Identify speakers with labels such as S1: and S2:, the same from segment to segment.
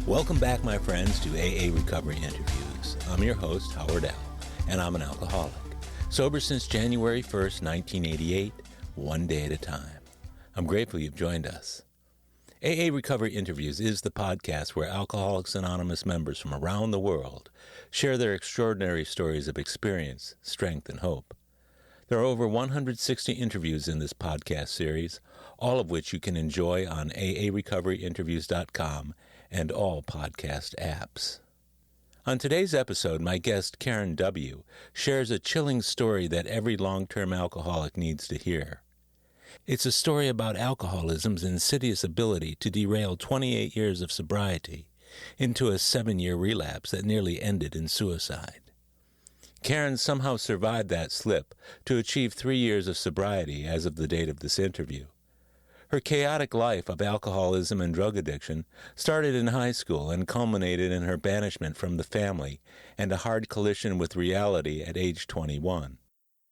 S1: Welcome back, my friends, to AA Recovery Interviews. I'm your host, Howard L., and I'm an alcoholic. Sober since January 1st, 1988, one day at a time. I'm grateful you've joined us. AA Recovery Interviews is the podcast where Alcoholics Anonymous members from around the world share their extraordinary stories of experience, strength, and hope. There are over 160 interviews in this podcast series, all of which you can enjoy on aarecoveryinterviews.com and all podcast apps. On today's episode, my guest, Karen W., shares a chilling story that every long-term alcoholic needs to hear. It's a story about alcoholism's insidious ability to derail 28 years of sobriety into a 7-year relapse that nearly ended in suicide. Karen somehow survived that slip to achieve 3 years of sobriety as of the date of this interview. Her chaotic life of alcoholism and drug addiction started in high school and culminated in her banishment from the family and a hard collision with reality at age 21.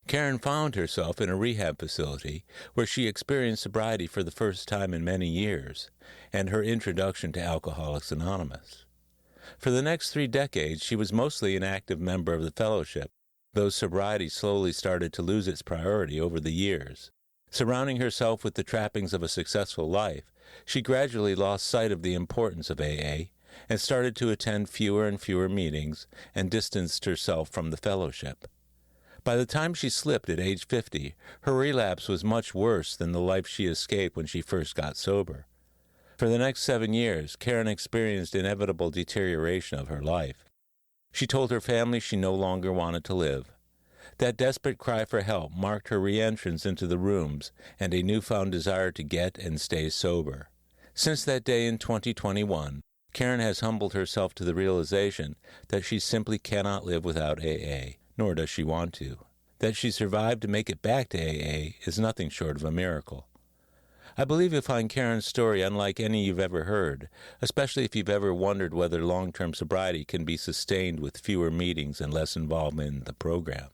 S1: Karen found herself in a rehab facility where she experienced sobriety for the first time in many years and her introduction to Alcoholics Anonymous. For the next 3 decades, she was mostly an active member of the fellowship, though sobriety slowly started to lose its priority over the years. Surrounding herself with the trappings of a successful life, she gradually lost sight of the importance of AA and started to attend fewer and fewer meetings and distanced herself from the fellowship. By the time she slipped at age 50, her relapse was much worse than the life she escaped when she first got sober. For the next 7 years, Karen experienced inevitable deterioration of her life. She told her family she no longer wanted to live. That desperate cry for help marked her re-entrance into the rooms and a newfound desire to get and stay sober. Since that day in 2021, Karen has humbled herself to the realization that she simply cannot live without AA, nor does she want to. That she survived to make it back to AA is nothing short of a miracle. I believe you'll find Karen's story unlike any you've ever heard, especially if you've ever wondered whether long-term sobriety can be sustained with fewer meetings and less involvement in the program.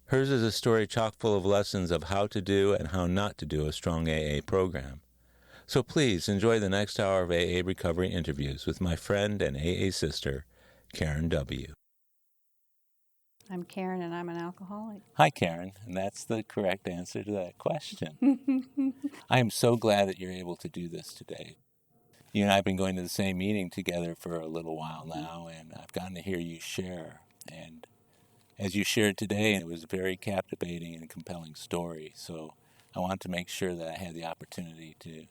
S1: Hers is a story chock full of lessons of how to do and how not to do a strong AA program. So please enjoy the next hour of AA Recovery Interviews with my friend and AA sister, Karen W.
S2: I'm Karen, and I'm an alcoholic.
S1: Hi, Karen, and that's the correct answer to that question. I am so glad that you're able to do this today. You and I have been going to the same meeting together for a little while now, and I've gotten to hear you share. And as you shared today, it was a very captivating and compelling story. So I wanted to make sure that I had the opportunity to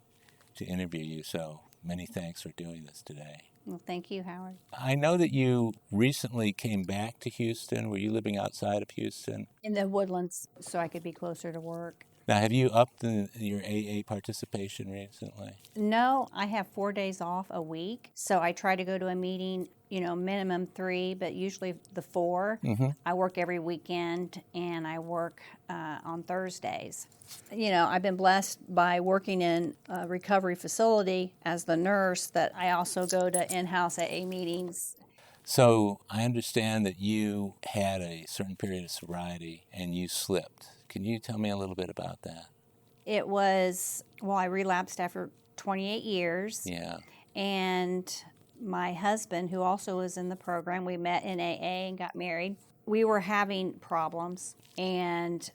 S1: interview you. So many thanks for doing this today.
S2: Well, thank you, Howard.
S1: I know that you recently came back to Houston. Were you living outside of Houston?
S2: In the Woodlands, so I could be closer to work.
S1: Now, have you upped your AA participation recently?
S2: No, I have 4 days off a week, so I try to go to a meeting, minimum 3, but usually the 4.
S1: Mm-hmm.
S2: I work every weekend, and I work on Thursdays. I've been blessed by working in a recovery facility as the nurse that I also go to in-house AA meetings.
S1: So I understand that you had a certain period of sobriety and you slipped. Can you tell me a little bit about that?
S2: It was, I relapsed after 28 years.
S1: Yeah.
S2: And my husband, who also was in the program, we met in AA and got married. We were having problems, and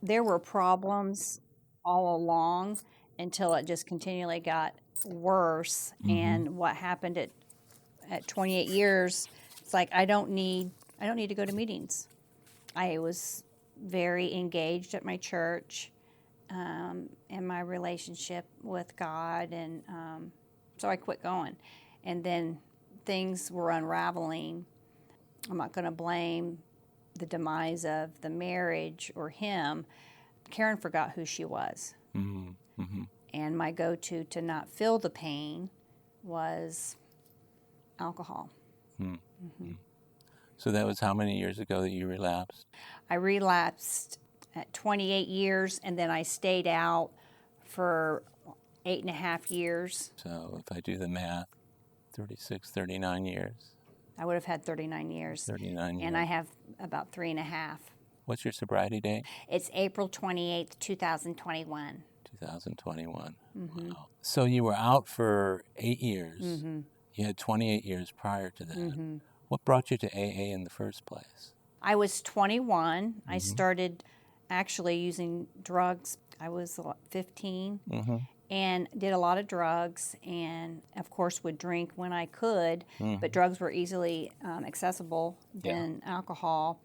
S2: there were problems all along until it just continually got worse. Mm-hmm. And what happened at 28 years, it's like I don't need to go to meetings. I was very engaged at my church and my relationship with God, and so I quit going. And then things were unraveling. I'm not going to blame the demise of the marriage or him. Karen forgot who she was.
S1: Mm-hmm. Mm-hmm.
S2: And my go-to to not feel the pain was alcohol.
S1: Mm-hmm. Mm-hmm. So that was how many years ago that you relapsed?
S2: I relapsed at 28 years, and then I stayed out for 8.5 years.
S1: So if I do the math, 39 years.
S2: I would have had 39 years.
S1: 39 years.
S2: And I have about 3.5.
S1: What's your sobriety date?
S2: It's April 28th, 2021.
S1: 2021.
S2: Mm-hmm.
S1: Wow. So you were out for 8 years.
S2: Mm-hmm.
S1: You had 28 years prior to that.
S2: Mm-hmm.
S1: What brought you to AA in the first place?
S2: I was 21.
S1: Mm-hmm.
S2: I started actually using drugs. I was 15
S1: Mm-hmm.
S2: and did a lot of drugs, and of course would drink when I could,
S1: Mm-hmm.
S2: but drugs were easily accessible
S1: Yeah.
S2: than alcohol.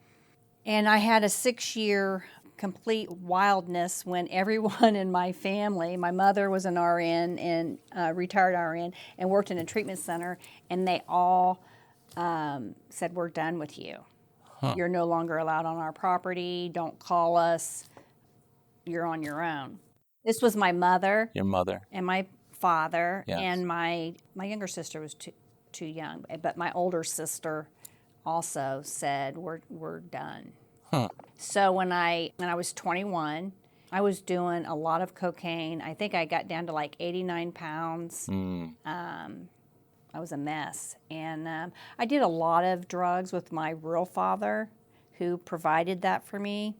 S2: And I had a 6-year complete wildness when everyone in my family, my mother was an RN and retired RN and worked in a treatment center, and they all said, "We're done with you.
S1: Huh.
S2: You're no longer allowed on our property. Don't call us. You're on your own." This was my mother
S1: Your mother.
S2: and my father,
S1: Yes.
S2: and my younger sister was too young, but my older sister also said, "We're done."
S1: Huh.
S2: So when I was 21, I was doing a lot of cocaine. I think I got down to like 89 pounds.
S1: Mm.
S2: I was a mess. And I did a lot of drugs with my real father, who provided that for me.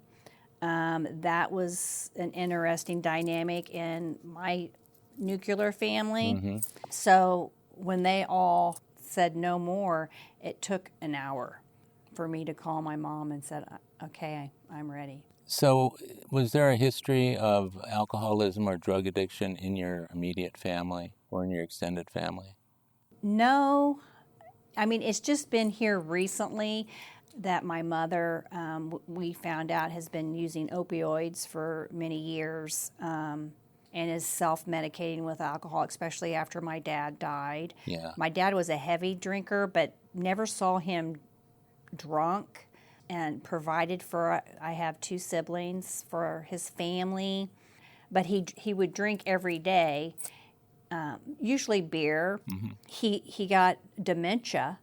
S2: That was an interesting dynamic in my nuclear family.
S1: Mm-hmm.
S2: So when they all said no more, it took an hour for me to call my mom and said, "Okay, I'm ready."
S1: So, was there a history of alcoholism or drug addiction in your immediate family or in your extended family?
S2: No, I mean, it's just been here recently that my mother, we found out, has been using opioids for many years and is self-medicating with alcohol, especially after my dad died.
S1: Yeah.
S2: My dad was a heavy drinker, but never saw him drunk, and provided for, I have 2 siblings, for his family. But he would drink every day, usually beer.
S1: Mm-hmm.
S2: He got dementia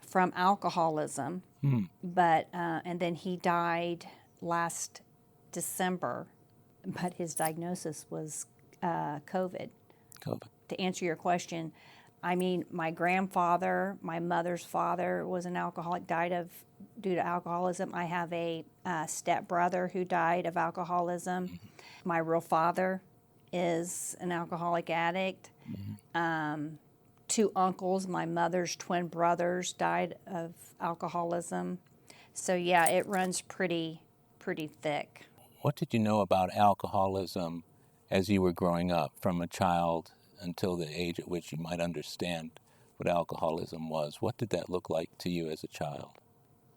S2: from alcoholism, but and then he died last December. But his diagnosis was COVID.
S1: COVID.
S2: To answer your question, I mean, my grandfather, my mother's father, was an alcoholic, died due to alcoholism. I have a stepbrother who died of alcoholism. My real father is an alcoholic addict. 2 uncles, my mother's twin brothers, died of alcoholism. So yeah, it runs pretty thick.
S1: What did you know about alcoholism as you were growing up, from a child until the age at which you might understand what alcoholism was? What did that look like to you as a child?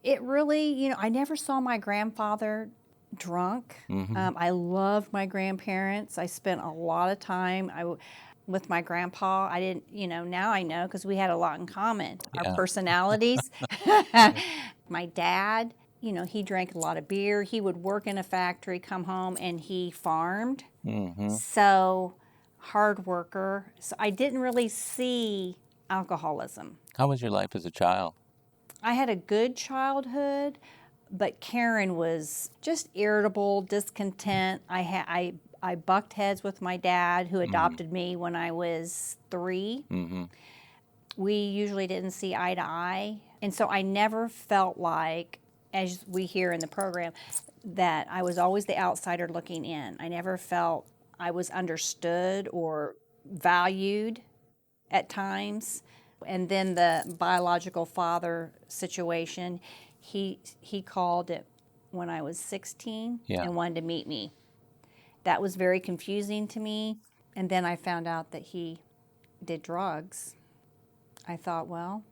S2: It really, I never saw my grandfather drunk. I loved my grandparents. I spent a lot of time with my grandpa. I didn't, now I know because we had a lot in common.
S1: Yeah.
S2: Our personalities. My dad, he drank a lot of beer. He would work in a factory, come home, and he farmed.
S1: Mm-hmm.
S2: So, hard worker. So I didn't really see alcoholism.
S1: How was your life as a child?
S2: I had a good childhood, but Karen was just irritable, discontent. I bucked heads with my dad, who adopted me when I was 3.
S1: Mm-hmm.
S2: We usually didn't see eye to eye. And so I never felt like, as we hear in the program, that I was always the outsider looking in. I never felt I was understood or valued at times. And then the biological father situation, he called it when I was 16 and wanted to meet me. That was very confusing to me. And then I found out that he did drugs. I thought, well,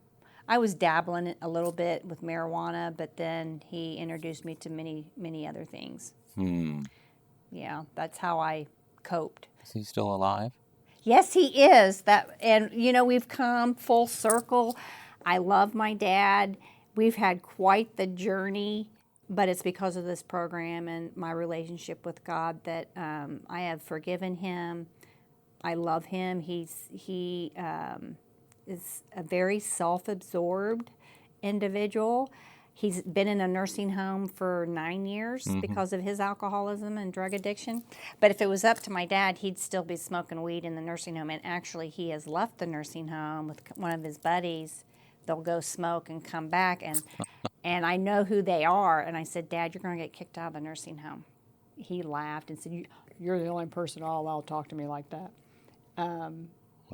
S2: I was dabbling a little bit with marijuana, but then he introduced me to many other things. Yeah, that's how I coped.
S1: Is he still alive?
S2: Yes, he is. And we've come full circle. I love my dad. We've had quite the journey, but it's because of this program and my relationship with God that I have forgiven him. I love him. He is a very self-absorbed individual. He's been in a nursing home for 9 years because of his alcoholism and drug addiction. But if it was up to my dad, he'd still be smoking weed in the nursing home. And actually, he has left the nursing home with one of his buddies. They'll go smoke and come back, and I know who they are. And I said, "Dad, you're going to get kicked out of the nursing home." He laughed and said, "You're the only person I'll allow to talk to me like that."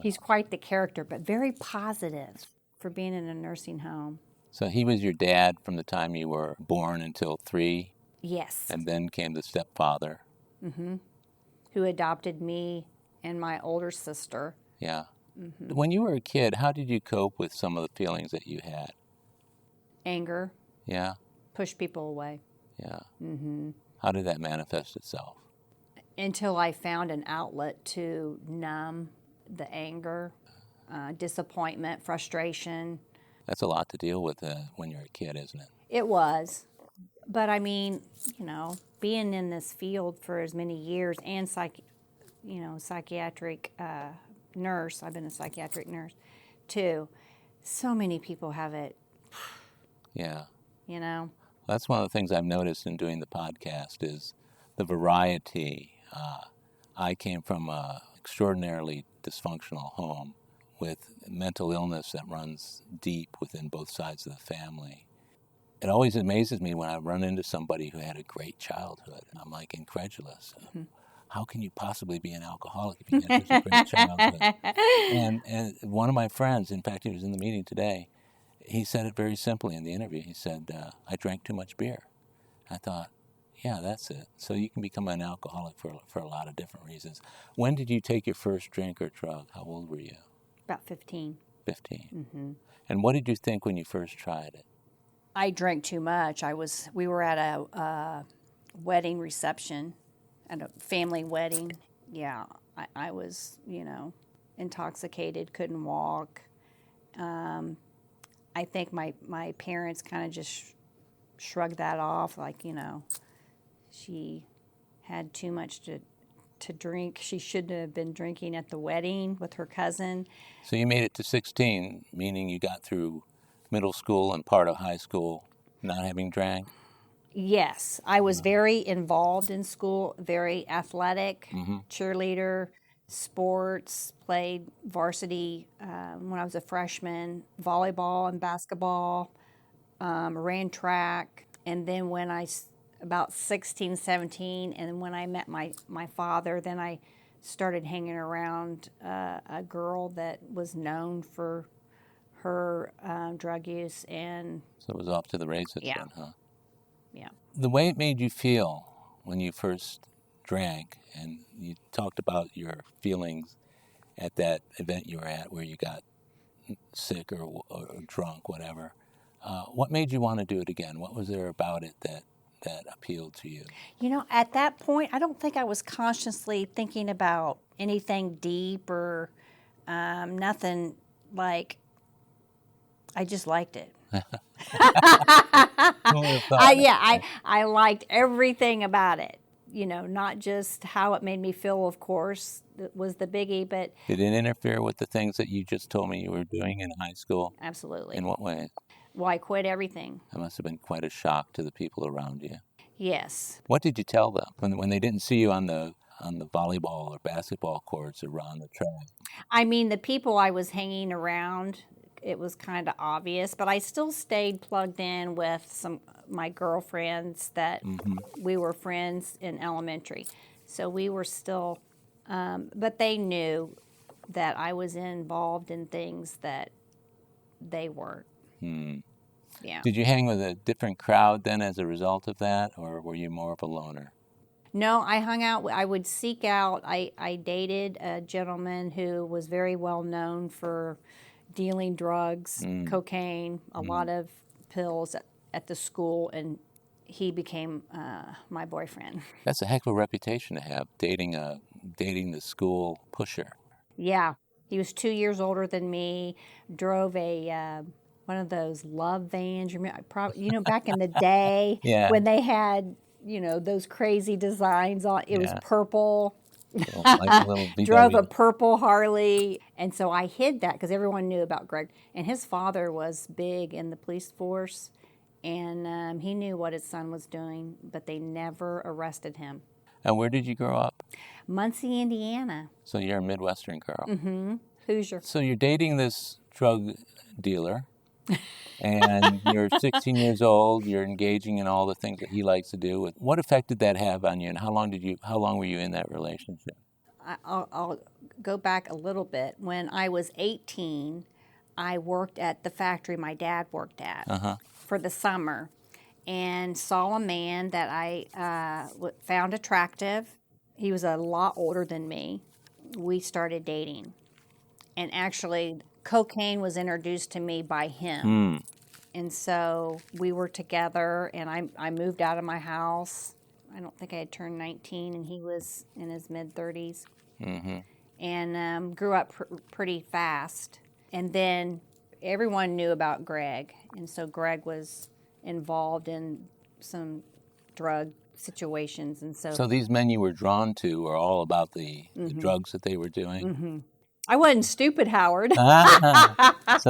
S2: He's quite the character, but very positive for being in a nursing home.
S1: So he was your dad from the time you were born until 3?
S2: Yes.
S1: And then came the stepfather.
S2: Mm-hmm. Who adopted me and my older sister.
S1: Yeah. Mm-hmm. When you were a kid, how did you cope with some of the feelings that you had?
S2: Anger.
S1: Yeah.
S2: Push people away.
S1: Yeah.
S2: Mm-hmm.
S1: How did that manifest itself?
S2: Until I found an outlet to numb the anger, disappointment, frustration.
S1: That's a lot to deal with when you're a kid, isn't it?
S2: It was. But I mean, being in this field for as many years and psychiatric nurse, I've been a psychiatric nurse too. So many people have it.
S1: Yeah.
S2: That's
S1: one of the things I've noticed in doing the podcast is the variety. I came from an extraordinarily dysfunctional home with mental illness that runs deep within both sides of the family. It always amazes me when I run into somebody who had a great childhood. I'm like incredulous. Mm-hmm. How can you possibly be an alcoholic if you had such a great childhood? And one of my friends, in fact, he was in the meeting today, he said it very simply in the interview. He said, I drank too much beer. I thought, yeah, that's it. So you can become an alcoholic for a lot of different reasons. When did you take your first drink or drug? How old were you?
S2: About 15.
S1: 15.
S2: Mm-hmm.
S1: And what did you think when you first tried it?
S2: I drank too much. We were at a wedding reception, at a family wedding. Yeah, I was, intoxicated, couldn't walk. I think my parents kind of just shrugged that off, like, she had too much to drink. She shouldn't have been drinking at the wedding with her cousin.
S1: So you made it to 16, meaning you got through middle school and part of high school not having drank?
S2: Yes. I was very involved in school, very athletic, cheerleader, sports, played varsity when I was a freshman, volleyball and basketball, ran track. And then when about 16, 17, and when I met my father, then I started hanging around a girl that was known for her drug use. And
S1: so it was off to the races
S2: then,
S1: huh?
S2: Yeah.
S1: The way it made you feel when you first drank, and you talked about your feelings at that event you were at where you got sick or drunk, whatever. What made you want to do it again? What was there about it that appealed to you?
S2: At that point, I don't think I was consciously thinking about anything deep or nothing like. I just liked it. I liked everything about it. Not just how it made me feel, of course, that was the biggie, but...
S1: Did it interfere with the things that you just told me you were doing in high school?
S2: Absolutely.
S1: In what way?
S2: Well, I quit everything.
S1: That must have been quite a shock to the people around you.
S2: Yes.
S1: What did you tell them when they didn't see you on the volleyball or basketball courts or on the track?
S2: I mean, the people I was hanging around, it was kind of obvious, but I still stayed plugged in with my girlfriends that we were friends in elementary. So we were still, but they knew that I was involved in things that they weren't. Yeah.
S1: Did you hang with a different crowd then as a result of that, or were you more of a loner?
S2: No, I hung out. I would seek out. I dated a gentleman who was very well known for dealing drugs, cocaine, a lot of pills at the school, and he became my boyfriend.
S1: That's a heck of a reputation to have, dating the school pusher.
S2: Yeah, he was 2 years older than me. Drove a one of those love vans. Back in the day when they had those crazy designs on. It was purple.
S1: Like a little VW.
S2: Drove a purple Harley, and so I hid that because everyone knew about Greg. And his father was big in the police force, and he knew what his son was doing, but they never arrested him.
S1: And where did you grow up?
S2: Muncie, Indiana.
S1: So you're a Midwestern girl.
S2: Mm-hmm. Hoosier.
S1: So you're dating this drug dealer, and you're 16 years old. You're engaging in all the things that he likes to do. What effect did that have on you, and how long were you in that relationship?
S2: I'll go back a little bit. When I was 18, I worked at the factory my dad worked at for the summer, and saw a man that I found attractive. He was a lot older than me. We started dating. And actually, cocaine was introduced to me by him. And so we were together, and I moved out of my house. I don't think I had turned 19, and he was in his mid-30s. And grew up pretty fast. And then everyone knew about Greg. And so Greg was involved in some drug situations. And
S1: So these men you were drawn to were all about the drugs that they were doing?
S2: I wasn't stupid, Howard.
S1: So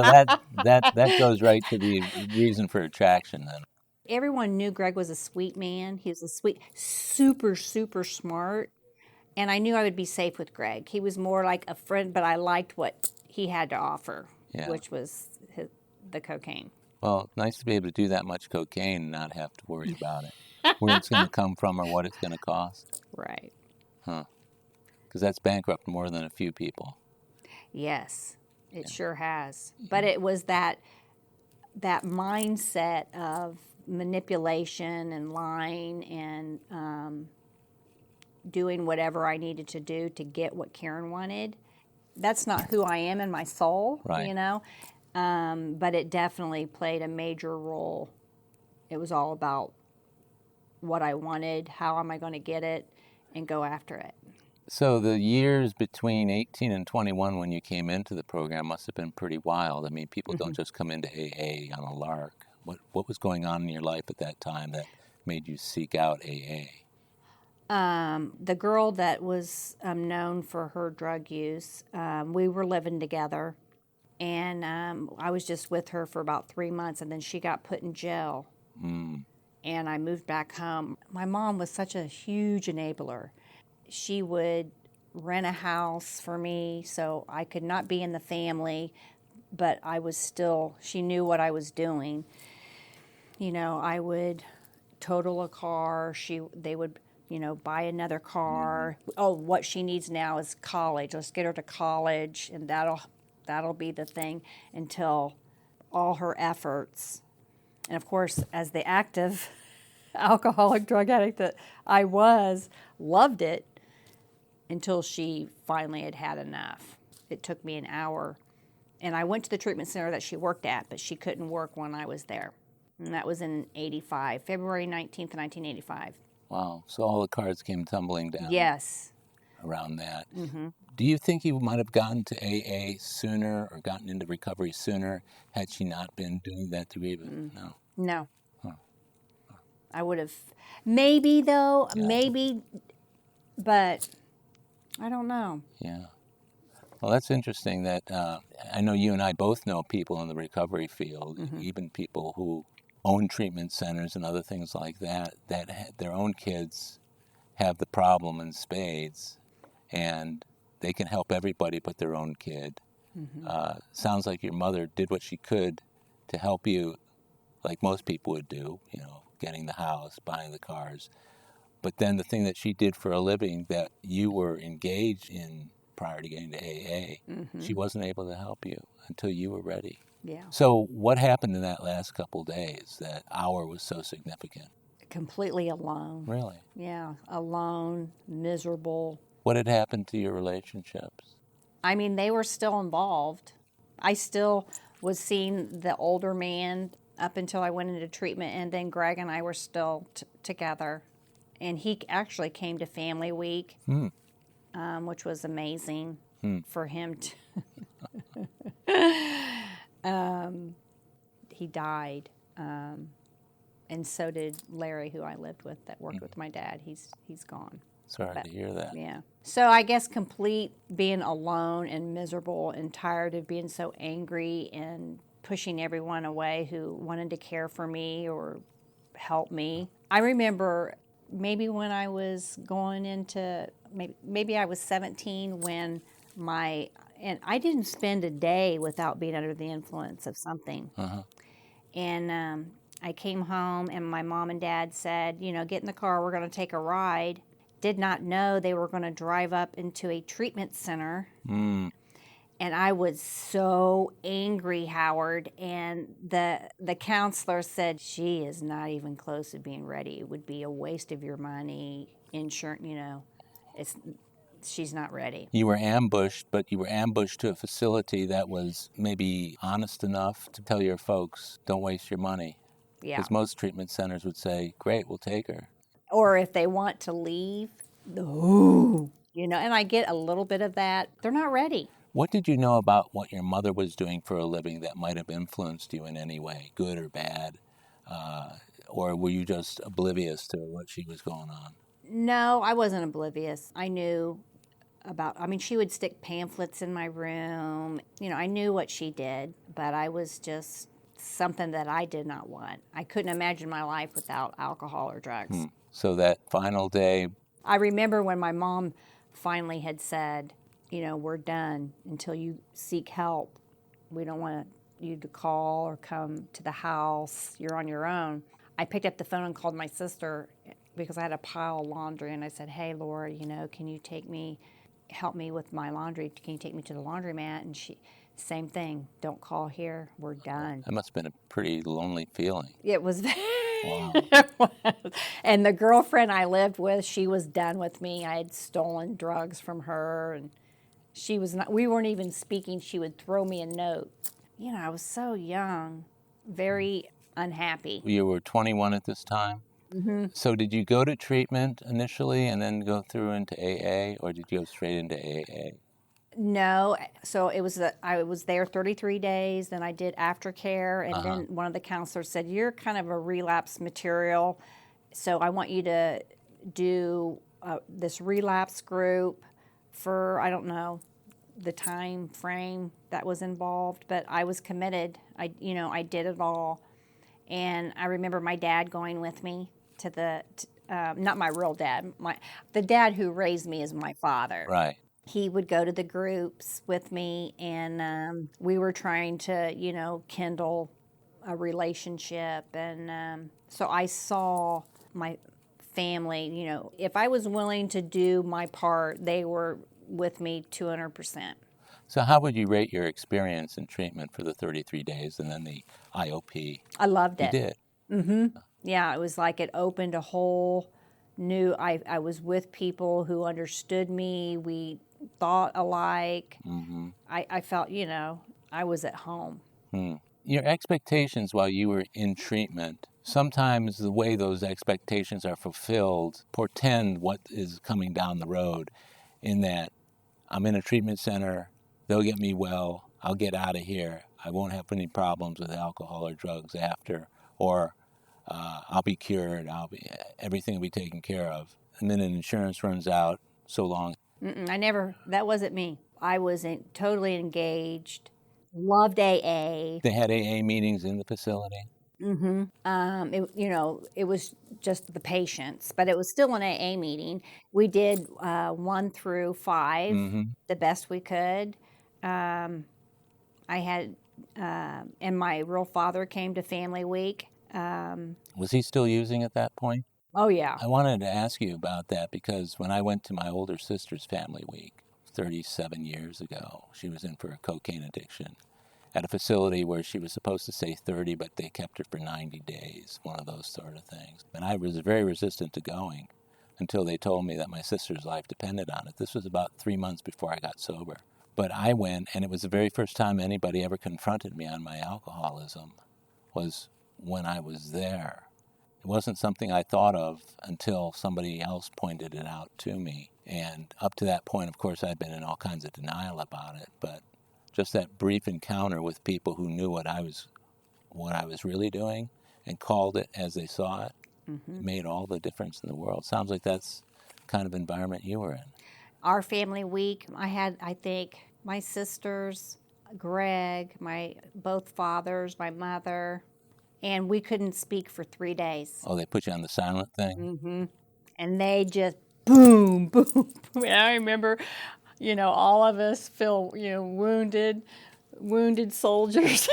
S1: that goes right to the reason for attraction then.
S2: Everyone knew Greg was a sweet man. He was a sweet, super, super smart. And I knew I would be safe with Greg. He was more like a friend, but I liked what he had to offer, which was the cocaine.
S1: Well, nice to be able to do that much cocaine and not have to worry about it. Where it's going to come from or what it's going to cost.
S2: Right.
S1: Because that's bankrupt more than a few people.
S2: Yes, it sure has. But it was that mindset of manipulation and lying and doing whatever I needed to do to get what Karen wanted. That's not who I am in my soul,
S1: right.
S2: But it definitely played a major role. It was all about what I wanted, how am I going to get it, and go after it.
S1: So the years between 18 and 21 when you came into the program must have been pretty wild. I mean, people don't just come into AA on a lark. What was going on in your life at that time that made you seek out AA?
S2: The girl that was known for her drug use, we were living together, and I was just with her for about 3 months, and then she got put in jail, and I moved back home. My mom was such a huge enabler. She would rent a house for me so I could not be in the family, but I was still, she knew what I was doing. I would total a car. They would, buy another car. Oh, what she needs now is college. Let's get her to college, and that'll be the thing until all her efforts. And of course, as the active alcoholic drug addict that I was, loved it until she finally had enough. It took me an hour. And I went to the treatment center that she worked at, but she couldn't work when I was there. And that was in 85, February 19th, 1985.
S1: Wow. So all the cards came tumbling down.
S2: Yes.
S1: Around that. Do you think you might have gotten to AA sooner or gotten into recovery sooner had she not been doing that degree of No.
S2: No. I would have. Maybe, though. Yeah. Maybe. But I don't know.
S1: Yeah. Well, that's interesting that I know you and I both know people in the recovery field, even people who own treatment centers and other things like that their own kids have the problem in spades, and they can help everybody but their own kid. Sounds like your mother did what she could to help you, like most people would do, getting the house, buying the cars. But then the thing that she did for a living that you were engaged in prior to getting to AA, she wasn't able to help you until you were ready.
S2: Yeah.
S1: So what happened in that last couple days? That hour was so significant.
S2: Completely alone.
S1: Really?
S2: Yeah, alone, miserable.
S1: What had happened to your relationships?
S2: I mean, they were still involved. I still was seeing the older man up until I went into treatment, and then Greg and I were still together. And he actually came to Family Week, which was amazing for him. He died, and so did Larry, who I lived with, that worked with my dad. He's gone.
S1: Sorry to hear that.
S2: Yeah. So I guess complete being alone and miserable and tired of being so angry and pushing everyone away who wanted to care for me or help me. I remember maybe when I was going into, maybe I was 17 when and I didn't spend a day without being under the influence of something. And I came home and my mom and dad said, get in the car, we're going to take a ride did not know they were going to drive up into a treatment center.
S1: Mm.
S2: And I was so angry, Howard. And the counselor said, she is not even close to being ready. It would be a waste of your money, insurance, she's not ready.
S1: You were ambushed, but you were ambushed to a facility that was maybe honest enough to tell your folks, don't waste your money.
S2: Yeah.
S1: Because most treatment centers would say, great, we'll take her.
S2: Or if they want to leave, and I get a little bit of that. They're not ready.
S1: What did you know about what your mother was doing for a living that might have influenced you in any way, good or bad? Or were you just oblivious to what she was going on?
S2: No, I wasn't oblivious. I knew she would stick pamphlets in my room. I knew what she did, but I was just something that I did not want. I couldn't imagine my life without alcohol or drugs.
S1: So that final day...
S2: I remember when my mom finally had said, we're done until you seek help. We don't want you to call or come to the house. You're on your own. I picked up the phone and called my sister because I had a pile of laundry, and I said, hey, Laura, can you help me with my laundry? Can you take me to the laundromat? And she, same thing, don't call here, we're done.
S1: That must have been a pretty lonely feeling.
S2: It was.
S1: Wow.
S2: It was. And the girlfriend I lived with, she was done with me. I had stolen drugs from her, and she was not, we weren't even speaking. She would throw me a note. I was so young, very unhappy.
S1: You were 21 at this time?
S2: Mm-hmm.
S1: So did you go to treatment initially and then go through into AA, or did you go straight into AA?
S2: No, so I was there 33 days, then I did aftercare, and then one of the counselors said, you're kind of a relapse material, so I want you to do this relapse group for, I don't know, the time frame that was involved, but I was committed. I did it all. And I remember my dad going with me to not my real dad, the dad who raised me is my father.
S1: Right.
S2: He would go to the groups with me, and we were trying to, kindle a relationship. And so I saw my family, if I was willing to do my part, they were with me 200%.
S1: So how would you rate your experience in treatment for the 33 days and then the IOP?
S2: I loved it.
S1: You did?
S2: Mm-hmm. Yeah, it was like it opened a whole new, I was with people who understood me. We thought alike.
S1: Mm-hmm.
S2: I felt, I was at home.
S1: Your expectations while you were in treatment, sometimes the way those expectations are fulfilled portend what is coming down the road, in that I'm in a treatment center, they'll get me well, I'll get out of here, I won't have any problems with alcohol or drugs after, or I'll be cured, everything will be taken care of. And then insurance runs out, so long.
S2: That wasn't me. I was totally engaged, loved AA.
S1: They had AA meetings in the facility?
S2: Mm-hmm. It was just the patients, but it was still an AA meeting. We did 1 through 5, the best we could. I had, and my real father came to Family Week.
S1: Was he still using at that point?
S2: Oh, yeah.
S1: I wanted to ask you about that because when I went to my older sister's Family Week 37 years ago, she was in for a cocaine addiction at a facility where she was supposed to say 30, but they kept her for 90 days, one of those sort of things. And I was very resistant to going until they told me that my sister's life depended on it. This was about 3 months before I got sober. But I went, and it was the very first time anybody ever confronted me on my alcoholism was when I was there. It wasn't something I thought of until somebody else pointed it out to me. And up to that point, of course, I'd been in all kinds of denial about it, but just that brief encounter with people who knew what I was really doing and called it as they saw it, made all the difference in the world. Sounds like that's the kind of environment you were in.
S2: Our Family Week, I think, my sisters, Greg, both fathers, my mother, and we couldn't speak for 3 days.
S1: Oh, they put you on the silent thing?
S2: Mm-hmm. And they just boom, boom, boom. And I remember, all of us feel, wounded soldiers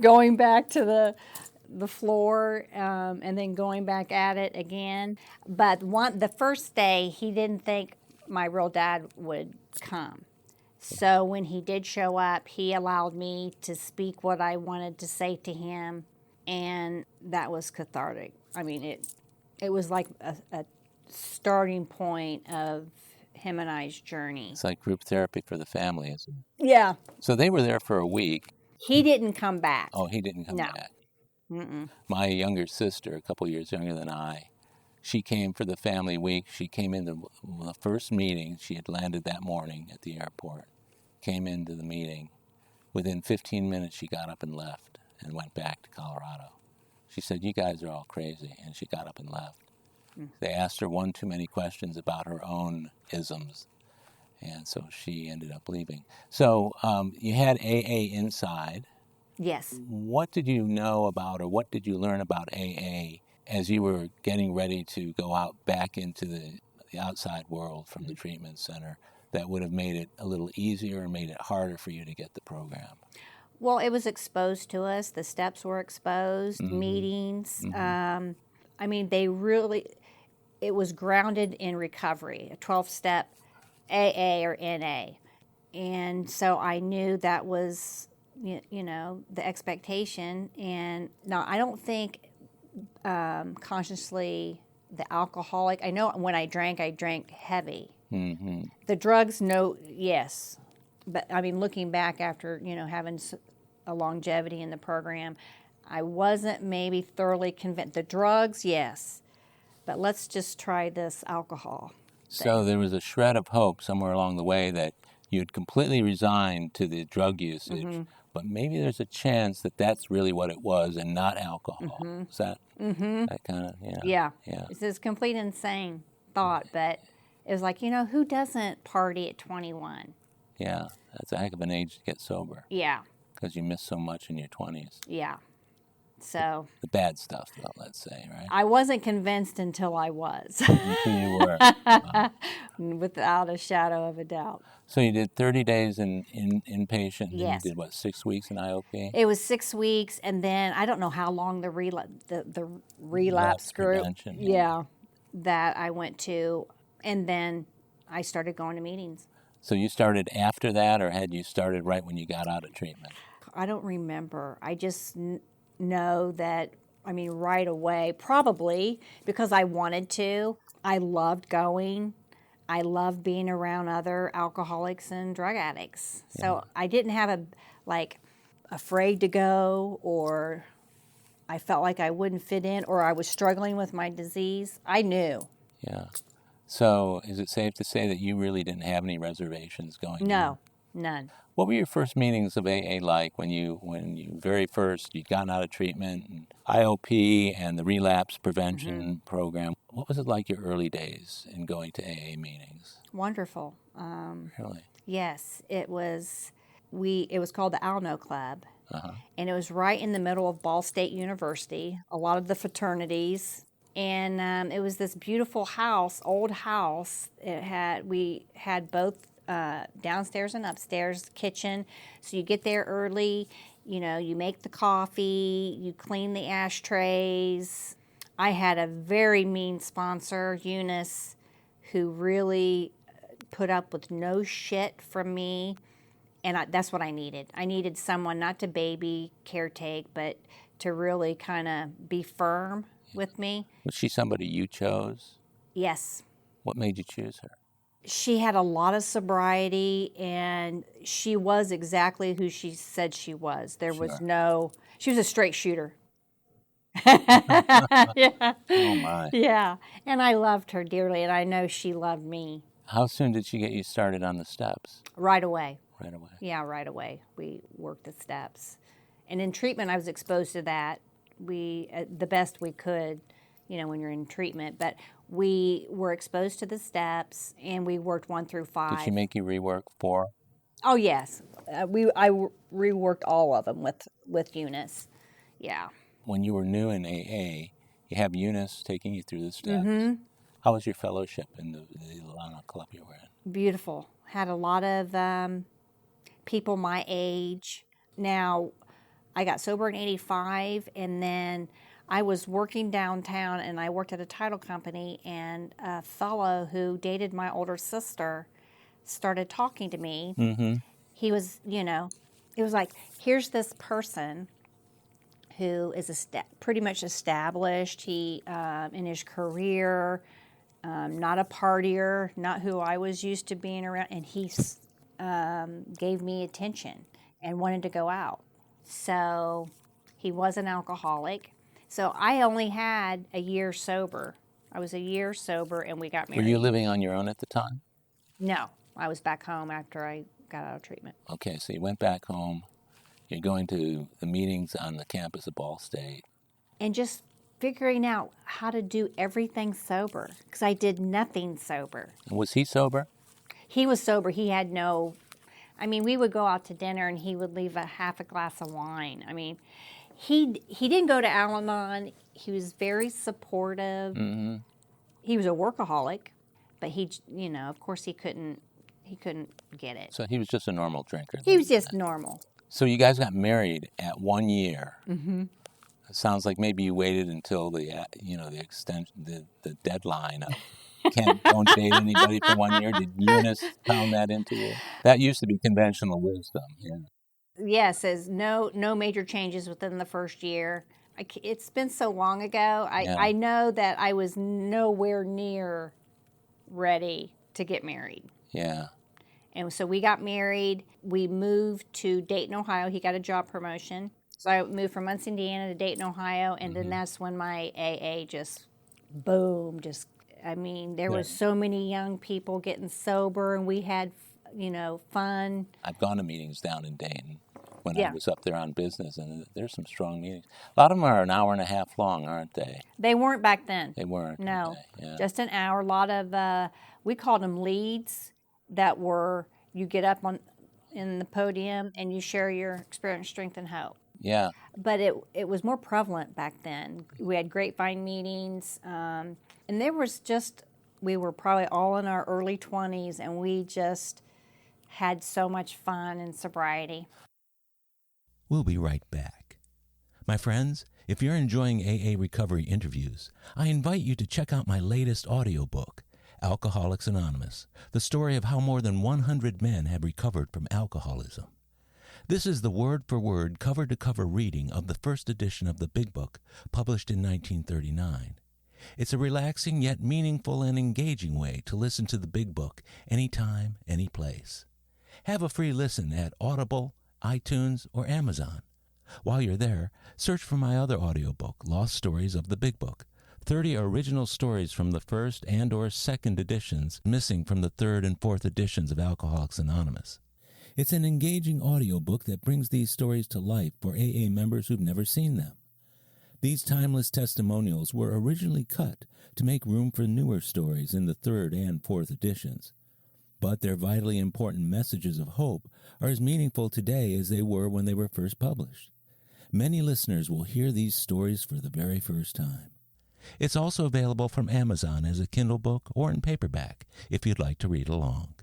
S2: going back to the floor and then going back at it again. But the first day, he didn't think my real dad would come. So when he did show up, he allowed me to speak what I wanted to say to him, and that was cathartic. I mean, it was like a starting point of him and I's journey.
S1: It's like group therapy for the family, isn't it?
S2: Yeah.
S1: So they were there for a week.
S2: He didn't come back.
S1: Oh, he didn't come
S2: No.
S1: back. My younger sister, a couple years younger than I, she came for the family week. She came into the first meeting. She had landed that morning at the airport, came into the meeting. Within 15 minutes, she got up and left and went back to Colorado. She said, "You guys are all crazy," and she got up and left. They asked her one too many questions about her own isms, and so she ended up leaving. So you had AA inside.
S2: Yes.
S1: What did you know about, or what did you learn about AA as you were getting ready to go out back into the outside world from the treatment center that would have made it a little easier or made it harder for you to get the program?
S2: Well, it was exposed to us. The steps were exposed, meetings. I mean, it was grounded in recovery, a 12-step AA or NA. And so I knew that was, you know, the expectation. And now I don't think consciously the alcoholic, I know when I drank heavy. The drugs, no, yes. But I mean, looking back after, you know, having a longevity in the program, I wasn't maybe thoroughly convinced. The drugs, yes. But let's just try this alcohol thing.
S1: So there was a shred of hope somewhere along the way that you'd completely resigned to the drug usage, but maybe there's a chance that that's really what it was and not alcohol. Is that that kind of,
S2: Yeah.
S1: Yeah.
S2: It's this complete insane thought, but it was like, you know, who doesn't party at 21?
S1: Yeah, that's a heck of an age to get sober
S2: Yeah.
S1: because you miss so much in your 20s.
S2: Yeah. So
S1: The bad stuff, though, let's say, right?
S2: I wasn't convinced until I was,
S1: Until you were.
S2: without a shadow of a doubt.
S1: So you did 30 days in inpatient, and
S2: Yes.
S1: you did, what, 6 weeks in IOP?
S2: It was 6 weeks, and then I don't know how long the relapse group,
S1: prevention,
S2: that I went to, and then I started going to meetings.
S1: So you started after that, or had you started right when you got out of treatment?
S2: I don't remember. I just know that, I mean, right away, probably because I wanted to. I loved going. I loved being around other alcoholics and drug addicts. So I didn't have afraid to go, or I felt like I wouldn't fit in, or I was struggling with my disease. I knew.
S1: Yeah. So is it safe to say that you really didn't have any reservations going in?
S2: No, none.
S1: What were your first meetings of AA like when you very first, you'd gotten out of treatment, and IOP and the relapse prevention program? What was it like your early days in going to AA meetings?
S2: Wonderful.
S1: Really?
S2: Yes, it was. It was called the Alno Club, and it was right in the middle of Ball State University. A lot of the fraternities, and it was this beautiful house, old house. We had both downstairs and upstairs kitchen, so you get there early. You know, you make the coffee, you clean the ashtrays. I had a very mean sponsor, Eunice, who really put up with no shit from me. And that's what I needed. I needed someone not to baby, caretake, but to really kind of be firm with me.
S1: Was she somebody you chose?
S2: Yes.
S1: What made you choose her?
S2: She had a lot of sobriety, and she was exactly who she said she was. She was a straight shooter. Yeah.
S1: Oh, my.
S2: Yeah. And I loved her dearly, and I know she loved me.
S1: How soon did she get you started on the steps?
S2: Right away.
S1: Right away.
S2: Yeah, right away. We worked the steps. And in treatment, I was exposed to that. The best we could, you know, when you're in treatment. But we were exposed to the steps, and we worked 1 through 5.
S1: Did she make you rework 4?
S2: Oh, yes. I reworked all of them with Eunice. Yeah.
S1: When you were new in AA, you have Eunice taking you through the steps. How was your fellowship in the Alano Club you were in?
S2: Beautiful. Had a lot of people my age. Now, I got sober in 85, and then I was working downtown, and I worked at a title company, and a fellow who dated my older sister started talking to me.
S1: Mm-hmm.
S2: He was, it was like, here's this person who is pretty much established. He, in his career, not a partier, not who I was used to being around, and he gave me attention and wanted to go out. So he was an alcoholic. So I only had a year sober. I was a year sober, and we got married.
S1: Were you living on your own at the time?
S2: No, I was back home after I got out of treatment.
S1: Okay, so you went back home. You're going to the meetings on the campus of Ball State.
S2: And just figuring out how to do everything sober, because I did nothing sober.
S1: And was he sober?
S2: He was sober. He had no, we would go out to dinner, and he would leave half a glass of wine. He didn't go to Al-Anon. He was very supportive.
S1: Mm-hmm.
S2: He was a workaholic, but he, of course he couldn't get it.
S1: So he was just a normal drinker.
S2: He was just normal.
S1: So you guys got married at 1 year.
S2: Mm-hmm.
S1: It sounds like maybe you waited until the extension, the deadline of don't date anybody for 1 year. Did Eunice pound that into you? That used to be conventional wisdom. Yeah.
S2: Yes, says no major changes within the first year. It's been so long ago. I know that I was nowhere near ready to get married.
S1: Yeah.
S2: And so we got married. We moved to Dayton, Ohio. He got a job promotion. So I moved from Muncie, Indiana to Dayton, Ohio. And then that's when my AA just, boom, there was so many young people getting sober, and we had, fun.
S1: I've gone to meetings down in Dayton when I was up there on business, and there's some strong meetings. A lot of them are an hour and a half long, aren't they?
S2: They weren't back then.
S1: They weren't.
S2: No,
S1: okay. Yeah.
S2: Just an hour. A lot of, we called them leads. That were, you get up in the podium and you share your experience, strength, and hope.
S1: Yeah.
S2: But it was more prevalent back then. We had grapevine meetings, and we were probably all in our early 20s, and we just had so much fun in sobriety.
S1: We'll be right back. My friends, if you're enjoying AA recovery interviews, I invite you to check out my latest audiobook, Alcoholics Anonymous, the story of how more than 100 men have recovered from alcoholism. This is the word-for-word, cover-to-cover reading of the first edition of the Big Book, published in 1939. It's a relaxing yet meaningful and engaging way to listen to the Big Book anytime, any place. Have a free listen at Audible, iTunes, or Amazon. While you're there, search for my other audiobook, Lost Stories of the Big Book, 30 original stories from the first and or second editions, missing from the third and fourth editions of Alcoholics Anonymous. It's an engaging audiobook that brings these stories to life for AA members who've never seen them. These timeless testimonials were originally cut to make room for newer stories in the third and fourth editions. But their vitally important messages of hope are as meaningful today as they were when they were first published. Many listeners will hear these stories for the very first time. It's also available from Amazon as a Kindle book or in paperback if you'd like to read along.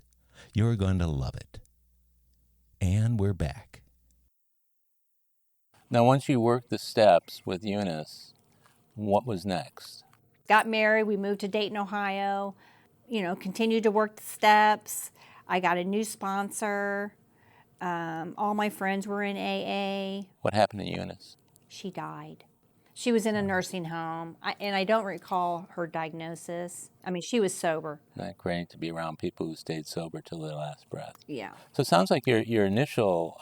S1: You're going to love it. And we're back. Now, once you worked the steps with Eunice, what was next?
S2: Got married. We moved to Dayton, Ohio. Continued to work the steps. I got a new sponsor. All my friends were in AA.
S1: What happened to Eunice?
S2: She died. She was in a nursing home, and I don't recall her diagnosis. She was sober.
S1: Not great to be around people who stayed sober till their last breath.
S2: Yeah.
S1: So it sounds like your initial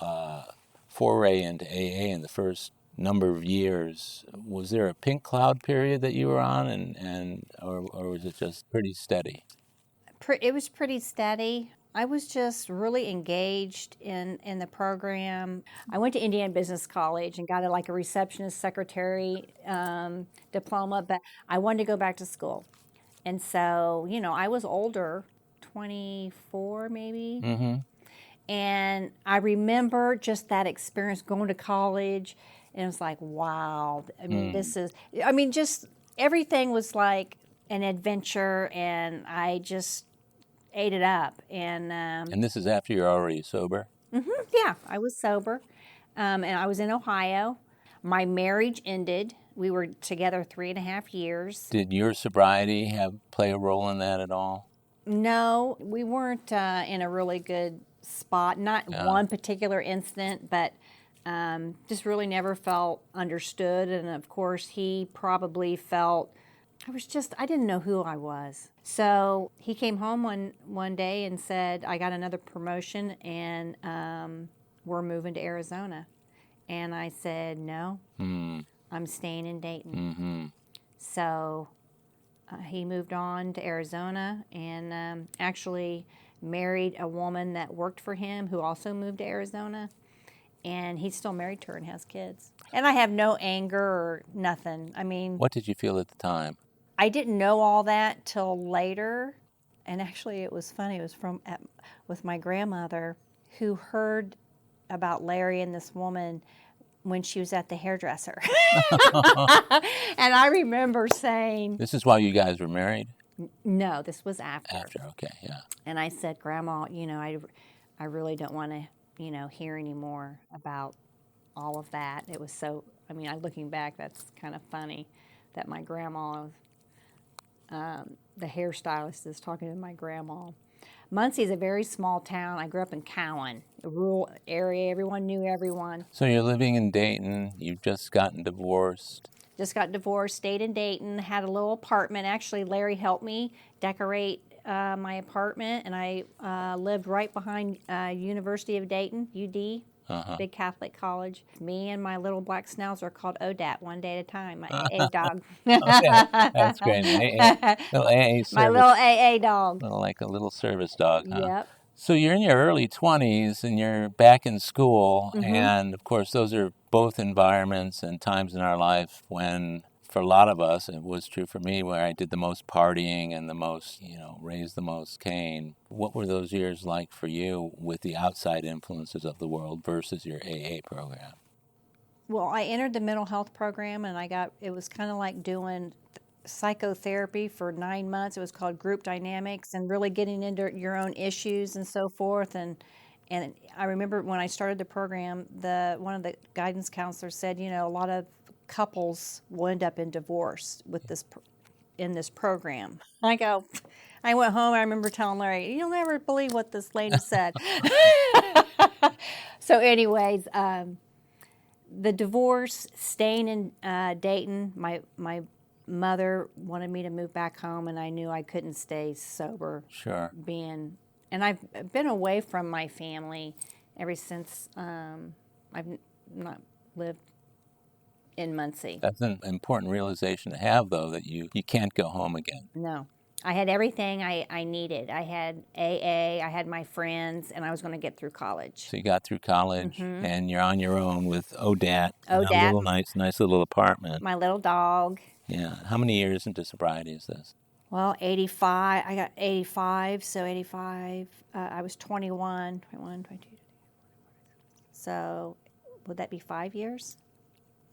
S1: foray into AA in the first number of years, was there a pink cloud period that you were on, or was it just pretty steady?
S2: It was pretty steady. I was just really engaged in the program. I went to Indiana Business College and got a receptionist secretary diploma, but I wanted to go back to school. And so, I was older, 24 maybe.
S1: Mm-hmm.
S2: And I remember just that experience going to college, and it was like, wow. Just everything was like an adventure, and I just ate it up. And
S1: this is after you're already sober?
S2: Mm-hmm, yeah, I was sober. and I was in Ohio. My marriage ended. We were together 3.5 years.
S1: Did your sobriety play a role in that at all?
S2: No, we weren't in a really good spot. Not one particular incident, but just really never felt understood. And of course, he probably felt I didn't know who I was. So he came home one day and said, I got another promotion and we're moving to Arizona. And I said, no, I'm staying in Dayton.
S1: Mm-hmm.
S2: So he moved on to Arizona and actually married a woman that worked for him who also moved to Arizona. And he's still married to her and has kids. And I have no anger or nothing. I mean,
S1: What did you feel at the time?
S2: I didn't know all that till later. And actually, it was funny. It was with my grandmother who heard about Larry and this woman when she was at the hairdresser. And I remember saying...
S1: This is while you guys were married?
S2: No, this was after.
S1: After, okay, yeah.
S2: And I said, Grandma, I really don't want to, hear any more about all of that. It was so, looking back, that's kind of funny that my grandma, the hairstylist, is talking to my grandma. Muncie is a very small town. I grew up in Cowan, a rural area. Everyone knew everyone.
S1: So you're living in Dayton. You've just gotten divorced.
S2: Just got divorced, stayed in Dayton, had a little apartment. Actually, Larry helped me decorate my apartment, and I lived right behind University of Dayton, UD, big Catholic college. Me and my little black schnauzer called ODAT, one day at a time, my AA dog.
S1: Okay, that's great. Little AA service.
S2: My little AA dog.
S1: Like a little service dog, huh?
S2: Yep.
S1: So you're in your early 20s and you're back in school, and of course those are both environments and times in our life when, for a lot of us, it was true for me, where I did the most partying and the most, raised the most Cain. What were those years like for you with the outside influences of the world versus your AA program?
S2: Well, I entered the mental health program, and it was kind of like doing psychotherapy for 9 months. It was called group dynamics, and really getting into your own issues and so forth. And I remember when I started the program, one of the guidance counselors said, a lot of couples will end up in divorce in this program. I went home. I remember telling Larry, "You'll never believe what this lady said." So, anyways, the divorce, staying in Dayton, my mother wanted me to move back home, and I knew I couldn't stay sober.
S1: Sure.
S2: And I've been away from my family ever since I've not lived in Muncie.
S1: That's an important realization to have, though, that you can't go home again.
S2: No. I had everything I needed. I had AA, I had my friends, and I was going to get through college.
S1: So you got through college, and you're on your own with ODAT, in a little nice little apartment.
S2: My little dog.
S1: Yeah. How many years into sobriety is this?
S2: Well, 85. I got 85, so 85. I was 21, 22. So would that be 5 years?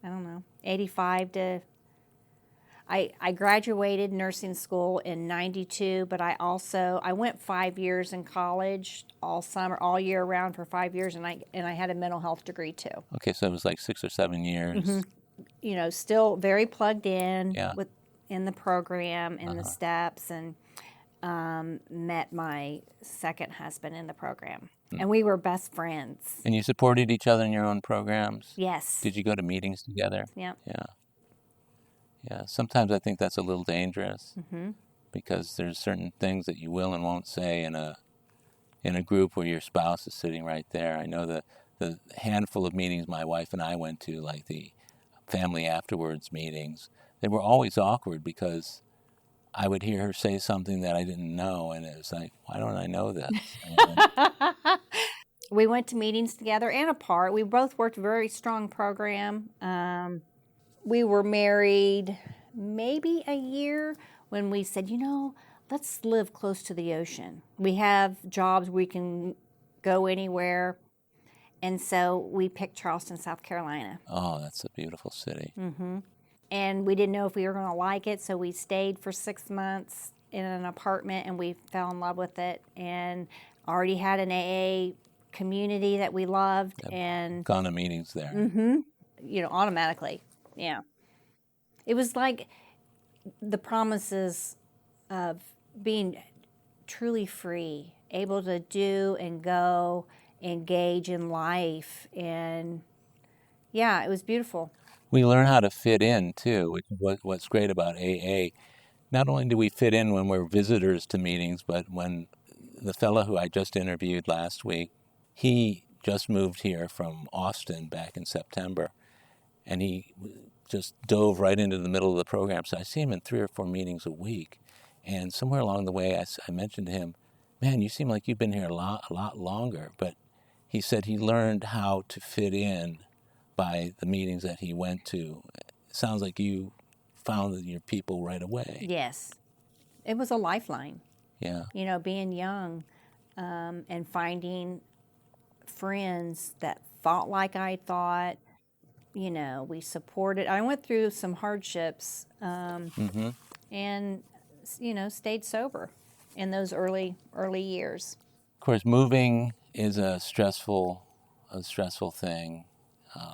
S2: I don't know. 85 to... I graduated nursing school in 92, but I went 5 years in college, all summer, all year round for 5 years, and I had a mental health degree too.
S1: Okay, so it was like 6 or 7 years.
S2: Still very plugged in in the program, in the steps, and met my second husband in the program. And we were best friends.
S1: And you supported each other in your own programs?
S2: Yes.
S1: Did you go to meetings together?
S2: Yeah.
S1: Yeah, sometimes I think that's a little dangerous because there's certain things that you will and won't say in a group where your spouse is sitting right there. I know the handful of meetings my wife and I went to, like the family afterwards meetings, they were always awkward because I would hear her say something that I didn't know, and it was like, why don't I know this?
S2: We went to meetings together and apart. We both worked a very strong program. We were married maybe a year when we said, let's live close to the ocean. We have jobs, we can go anywhere. And so we picked Charleston, South Carolina.
S1: Oh, that's a beautiful city.
S2: And we didn't know if we were going to like it, so we stayed for 6 months in an apartment, and we fell in love with it, and already had an AA community that we loved, and
S1: Gone to meetings there.
S2: Automatically, yeah. It was like the promises of being truly free, able to do and go, engage in life, and yeah, it was beautiful.
S1: We learn how to fit in, too, which is what's great about AA. Not only do we fit in when we're visitors to meetings, but when the fellow who I just interviewed last week, he just moved here from Austin back in September, and he just dove right into the middle of the program. So I see him in 3 or 4 meetings a week. And somewhere along the way, I mentioned to him, man, you seem like you've been here a lot longer. But he said he learned how to fit in by the meetings that he went to. It sounds like you found your people right away.
S2: Yes. It was a lifeline.
S1: Yeah.
S2: Being young and finding friends that thought like I thought. We supported. I went through some hardships and, stayed sober in those early years.
S1: Of course, moving is a stressful thing.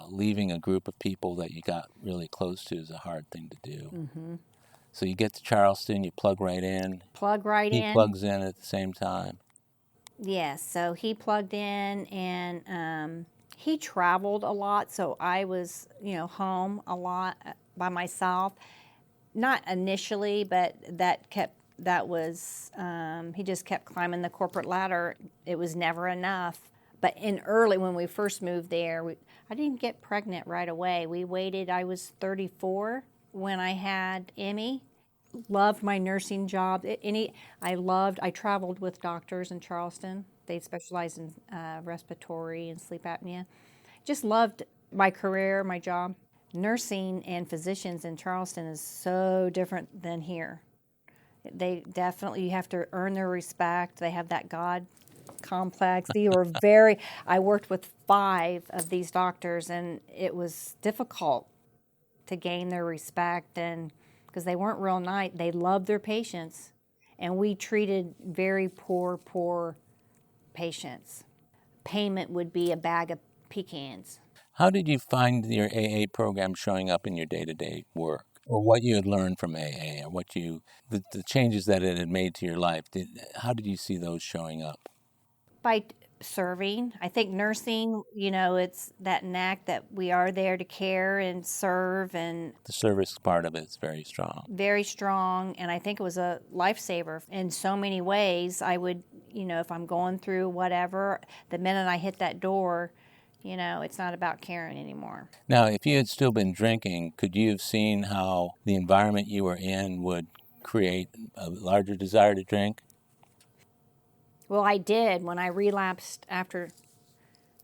S1: Leaving a group of people that you got really close to is a hard thing to do. So you get to Charleston, you plug right in. He plugs in at the same time.
S2: Yes, so he plugged in, and he traveled a lot, so I was, home a lot by myself. Not initially, but he just kept climbing the corporate ladder. It was never enough. But when we first moved there, I didn't get pregnant right away. We waited. I was 34 when I had Emmy. Loved my nursing job. I traveled with doctors in Charleston. They specialized in respiratory and sleep apnea. Just loved my career, my job. Nursing and physicians in Charleston is so different than here. They definitely, you have to earn their respect. They have that God complex. I worked with 5 of these doctors, and it was difficult to gain their respect, and because they weren't real nice. They loved their patients, and we treated very poor patients. Payment would be a bag of pecans.
S1: How did you find your AA program showing up in your day-to-day work, or what you had learned from AA, or the changes that it had made to your life? How did you see those showing up?
S2: By serving. I think nursing, it's that knack that we are there to care and serve, and
S1: the service part of it is very strong.
S2: Very strong, and I think it was a lifesaver in so many ways. I would, if I'm going through whatever, the minute I hit that door, it's not about caring anymore.
S1: Now, if you had still been drinking, could you have seen how the environment you were in would create a larger desire to drink?
S2: Well, I did when I relapsed after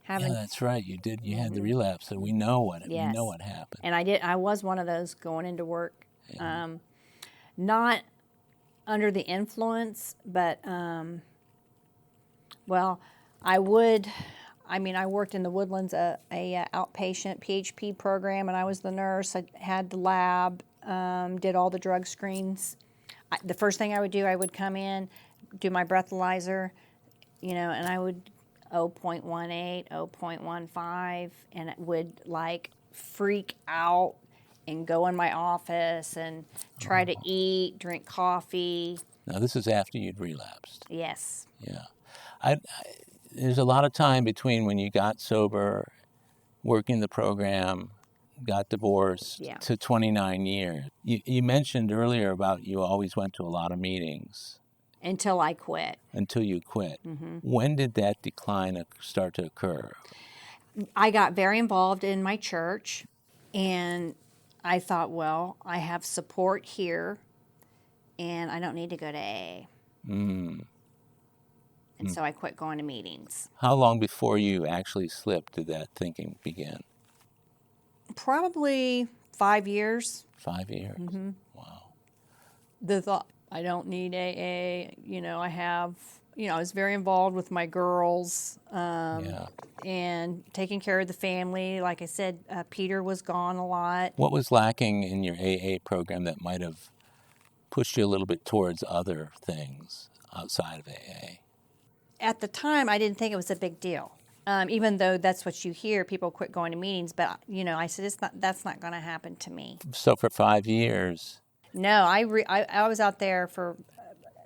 S2: having.
S1: Yeah, that's right. You did. You had the relapse, so we know what
S2: Yes.
S1: we know what happened.
S2: And I did. I was one of those going into work, not under the influence, but I would. I worked in the Woodlands, a outpatient PHP program, and I was the nurse. I had the lab, did all the drug screens. The first thing I would do, I would come in, do my breathalyzer, and I would 0.18, 0.15, and it would freak out and go in my office and try to eat, drink coffee.
S1: Now, this is after you'd relapsed.
S2: Yes.
S1: Yeah. There's a lot of time between when you got sober, working the program, got divorced, to 29 years. You mentioned earlier about you always went to a lot of meetings.
S2: Until I quit.
S1: Until you quit.
S2: Mm-hmm.
S1: When did that decline start to occur?
S2: I got very involved in my church, and I thought, well, I have support here, and I don't need to go to AA. And so I quit going to meetings.
S1: How long before you actually slipped did that thinking begin?
S2: Probably 5 years.
S1: 5 years?
S2: Mm-hmm.
S1: Wow.
S2: The thought, I don't need AA. I have, I was very involved with my girls and taking care of the family. Like I said, Peter was gone a lot.
S1: What was lacking in your AA program that might have pushed you a little bit towards other things outside of AA?
S2: At the time, I didn't think it was a big deal. Even though that's what you hear, people quit going to meetings. But, I said, that's not going to happen to me.
S1: So for 5 years,
S2: No, I was out there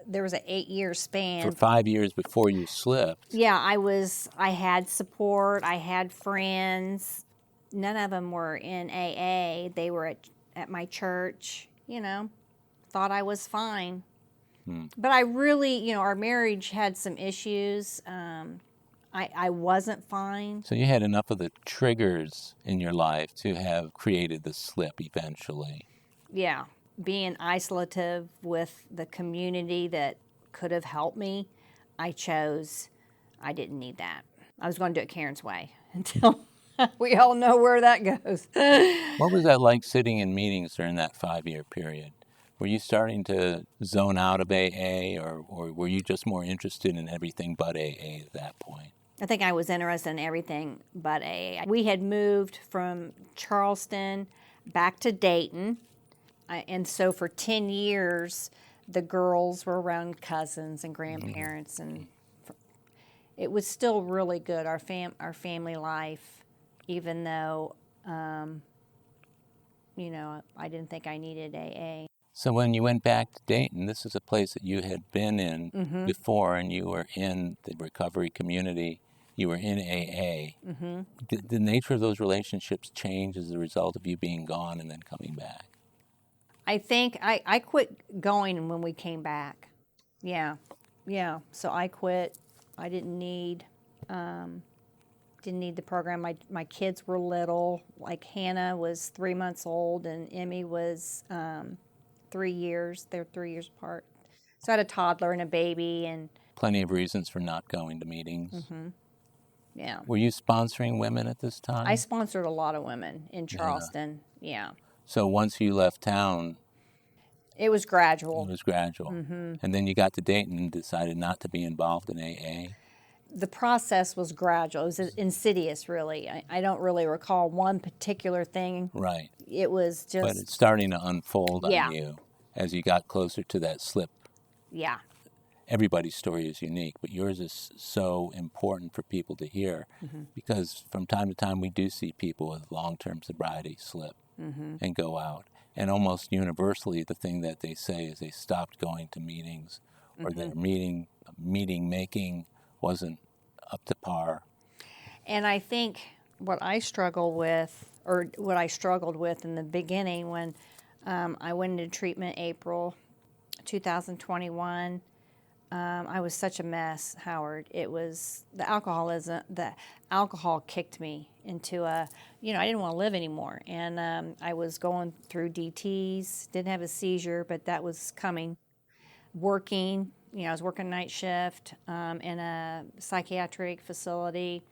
S2: there was an 8-year span.
S1: for 5 years before you slipped.
S2: Yeah, I had support. I had friends. None of them were in AA. They were at my church, thought I was fine. But I really, our marriage had some issues. I wasn't fine.
S1: So you had enough of the triggers in your life to have created the slip eventually.
S2: Yeah, being isolative with the community that could have helped me, I didn't need that. I was going to do it Karen's way until we all know where that goes.
S1: What was that like sitting in meetings during that 5-year period? Were you starting to zone out of AA, or were you just more interested in everything but AA at that point?
S2: I think I was interested in everything but AA. We had moved from Charleston back to Dayton, and so for 10 years, the girls were around cousins and grandparents, and it was still really good, our family life, even though, I didn't think I needed AA.
S1: So when you went back to Dayton, this is a place that you had been in before, and you were in the recovery community. You were in AA. Did the nature of those relationships change as a result of you being gone and then coming back?
S2: I think I quit going when we came back. Yeah. So I quit. I didn't need the program. My kids were little. Like Hannah was 3 months old and Emmy was 3 years. They're 3 years apart. So I had a toddler and a baby, and
S1: Plenty of reasons for not going to meetings.
S2: yeah.
S1: Were you sponsoring women at this time?
S2: I sponsored a lot of women in Charleston. Yeah.
S1: So once you left town,
S2: It was gradual.
S1: it was gradual. And then you got to Dayton and decided not to be involved in AA.
S2: The process was gradual. It was insidious, really. I don't really recall one particular thing.
S1: Right.
S2: It was just...
S1: But it's starting to unfold
S2: Yeah.
S1: on you as you got closer to that slip.
S2: Yeah.
S1: Everybody's story is unique, but yours is so important for people to hear because from time to time we do see people with long-term sobriety slip and go out. And almost universally, the thing that they say is they stopped going to meetings or their meeting making wasn't up to par.
S2: And I think what I struggled with in the beginning when I went into treatment April 2021, I was such a mess, Howard. It was the alcoholism. The alcohol kicked me into I didn't want to live anymore. And I was going through DTs, didn't have a seizure, but that was coming. Working, I was working night shift in a psychiatric facility.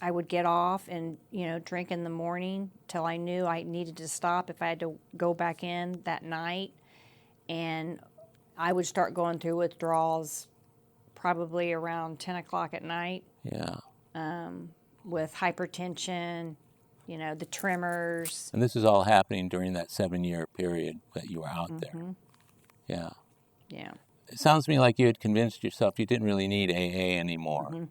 S2: I would get off and, drink in the morning till I knew I needed to stop if I had to go back in that night. And I would start going through withdrawals probably around 10 o'clock at night.
S1: Yeah.
S2: With hypertension, the tremors.
S1: And this is all happening during that 7-year period that you were out there. Yeah.
S2: Yeah.
S1: It sounds to me like you had convinced yourself you didn't really need AA anymore.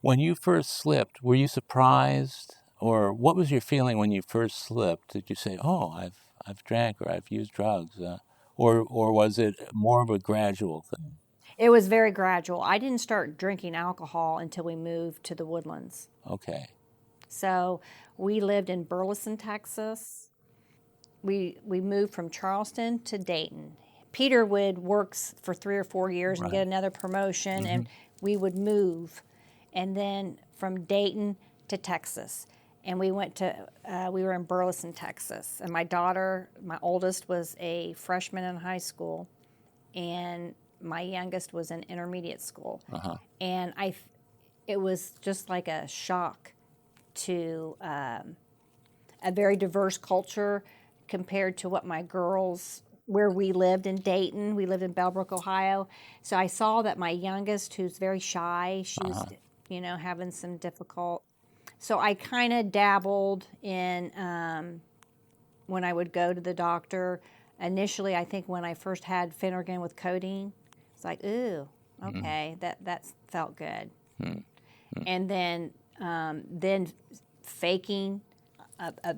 S1: When you first slipped, were you surprised? Or what was your feeling when you first slipped? Did you say, oh, I've drank or I've used drugs? Or was it more of a gradual thing?
S2: It was very gradual. I didn't start drinking alcohol until we moved to the Woodlands.
S1: Okay.
S2: So we lived in Burleson, Texas. We moved from Charleston to Dayton. Peter would work for 3 or 4 years and get another promotion, and we would move. And then from Dayton to Texas. And we went to, we were in Burleson, Texas. And my daughter, my oldest, was a freshman in high school, and my youngest was in intermediate school. And it was just like a shock to a very diverse culture compared to what my girls, where we lived in Dayton. We lived in Bellbrook, Ohio. So I saw that my youngest, who's very shy, she was, having some difficult. So I kind of dabbled in when I would go to the doctor. Initially, I think when I first had Phenergan with codeine, it's like, ooh, okay, that felt good. And then then faking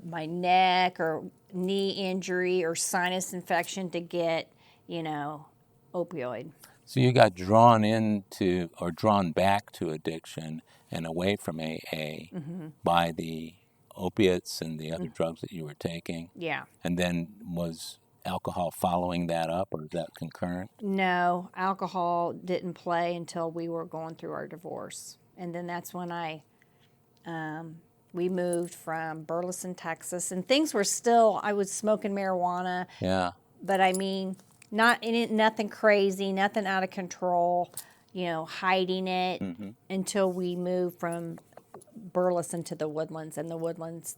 S2: my neck or knee injury or sinus infection to get, opioid.
S1: So you got drawn into or drawn back to addiction and away from AA by the opiates and the other drugs that you were taking?
S2: Yeah.
S1: And then was alcohol following that up, or is that concurrent?
S2: No, alcohol didn't play until we were going through our divorce. And then that's when we moved from Burleson, Texas, and things were still, I was smoking marijuana.
S1: Yeah.
S2: But I mean, nothing crazy, nothing out of control, hiding it until we moved from Burleson to the Woodlands. And the Woodlands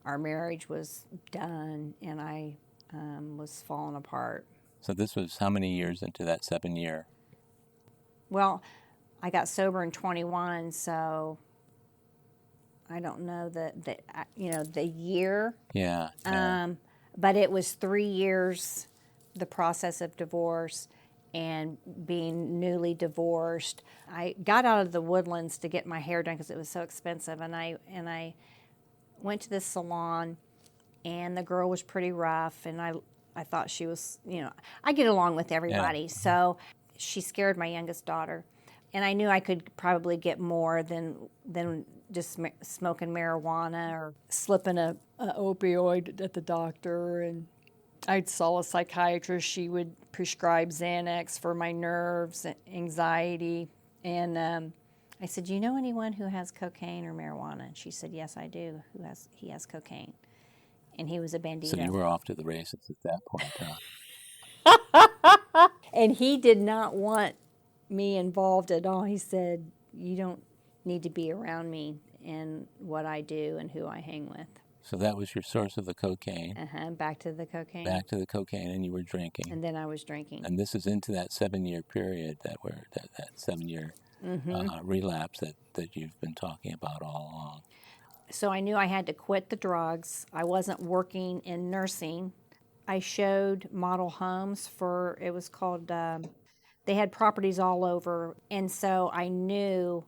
S2: our marriage was done, and I was falling apart.
S1: So this was how many years into that 7-year?
S2: Well, I got sober in 21, so I don't know the year.
S1: Yeah.
S2: But it was 3 years, the process of divorce and being newly divorced. I got out of the Woodlands to get my hair done because it was so expensive, and I went to this salon, and the girl was pretty rough, and I thought she was, I get along with everybody.
S1: Yeah.
S2: So she scared my youngest daughter, and I knew I could probably get more than just smoking marijuana or slipping a opioid at the doctor. And I saw a psychiatrist. She would prescribe Xanax for my nerves, anxiety, and I said, "Do you know anyone who has cocaine or marijuana?" And she said, "Yes, I do. He has cocaine." And he was a bandito.
S1: So you were off to the races at that point, huh?
S2: And he did not want me involved at all. He said, "You don't need to be around me and what I do and who I hang with."
S1: So that was your source of the cocaine.
S2: Back to the cocaine.
S1: Back to the cocaine, and you were drinking.
S2: And then I was drinking.
S1: And this is into that 7-year period that 7-year relapse that you've been talking about all along.
S2: So I knew I had to quit the drugs. I wasn't working in nursing. I showed model homes it was called, they had properties all over. And so I knew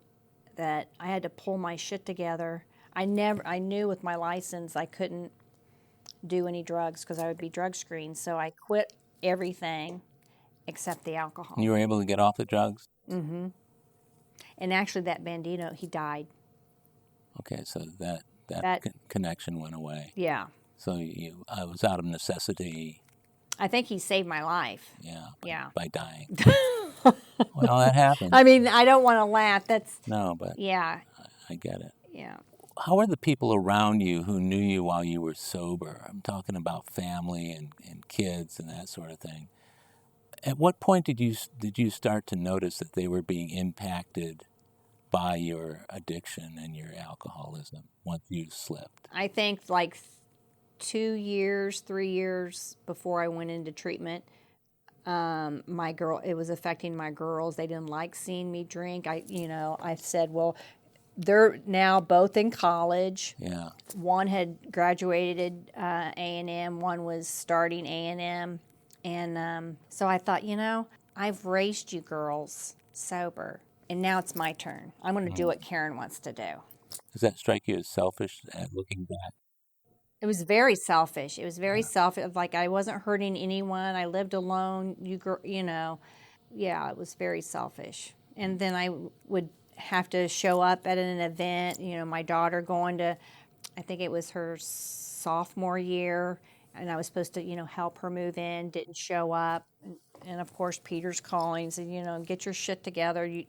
S2: that I had to pull my shit together. I knew with my license I couldn't do any drugs because I would be drug screened. So I quit everything except the alcohol.
S1: You were able to get off the drugs?
S2: Mm-hmm. And actually that bandito, he died.
S1: Okay, so that connection went away.
S2: Yeah.
S1: So I was out of necessity.
S2: I think he saved my life.
S1: Yeah. By dying. Well, that happened.
S2: I mean, I don't want to laugh.
S1: No, but
S2: yeah.
S1: I get it.
S2: Yeah.
S1: How are the people around you who knew you while you were sober? I'm talking about family and kids and that sort of thing. At what point did you start to notice that they were being impacted by your addiction and your alcoholism once you slipped?
S2: I think like 3 years before I went into treatment, it was affecting my girls. They didn't like seeing me drink. I said, well, they're now both in college.
S1: Yeah.
S2: One had graduated A&M. One was starting A&M. And so I thought, I've raised you girls sober, and now it's my turn. I'm going to do what Karen wants to do.
S1: Does that strike you as selfish looking back?
S2: It was very selfish. It was very selfish. Like I wasn't hurting anyone. I lived alone. Yeah, it was very selfish. And then I would have to show up at an event. My daughter going to, I think it was her sophomore year, and I was supposed to, help her move in. Didn't show up, and of course Peter's calling, said, get your shit together. You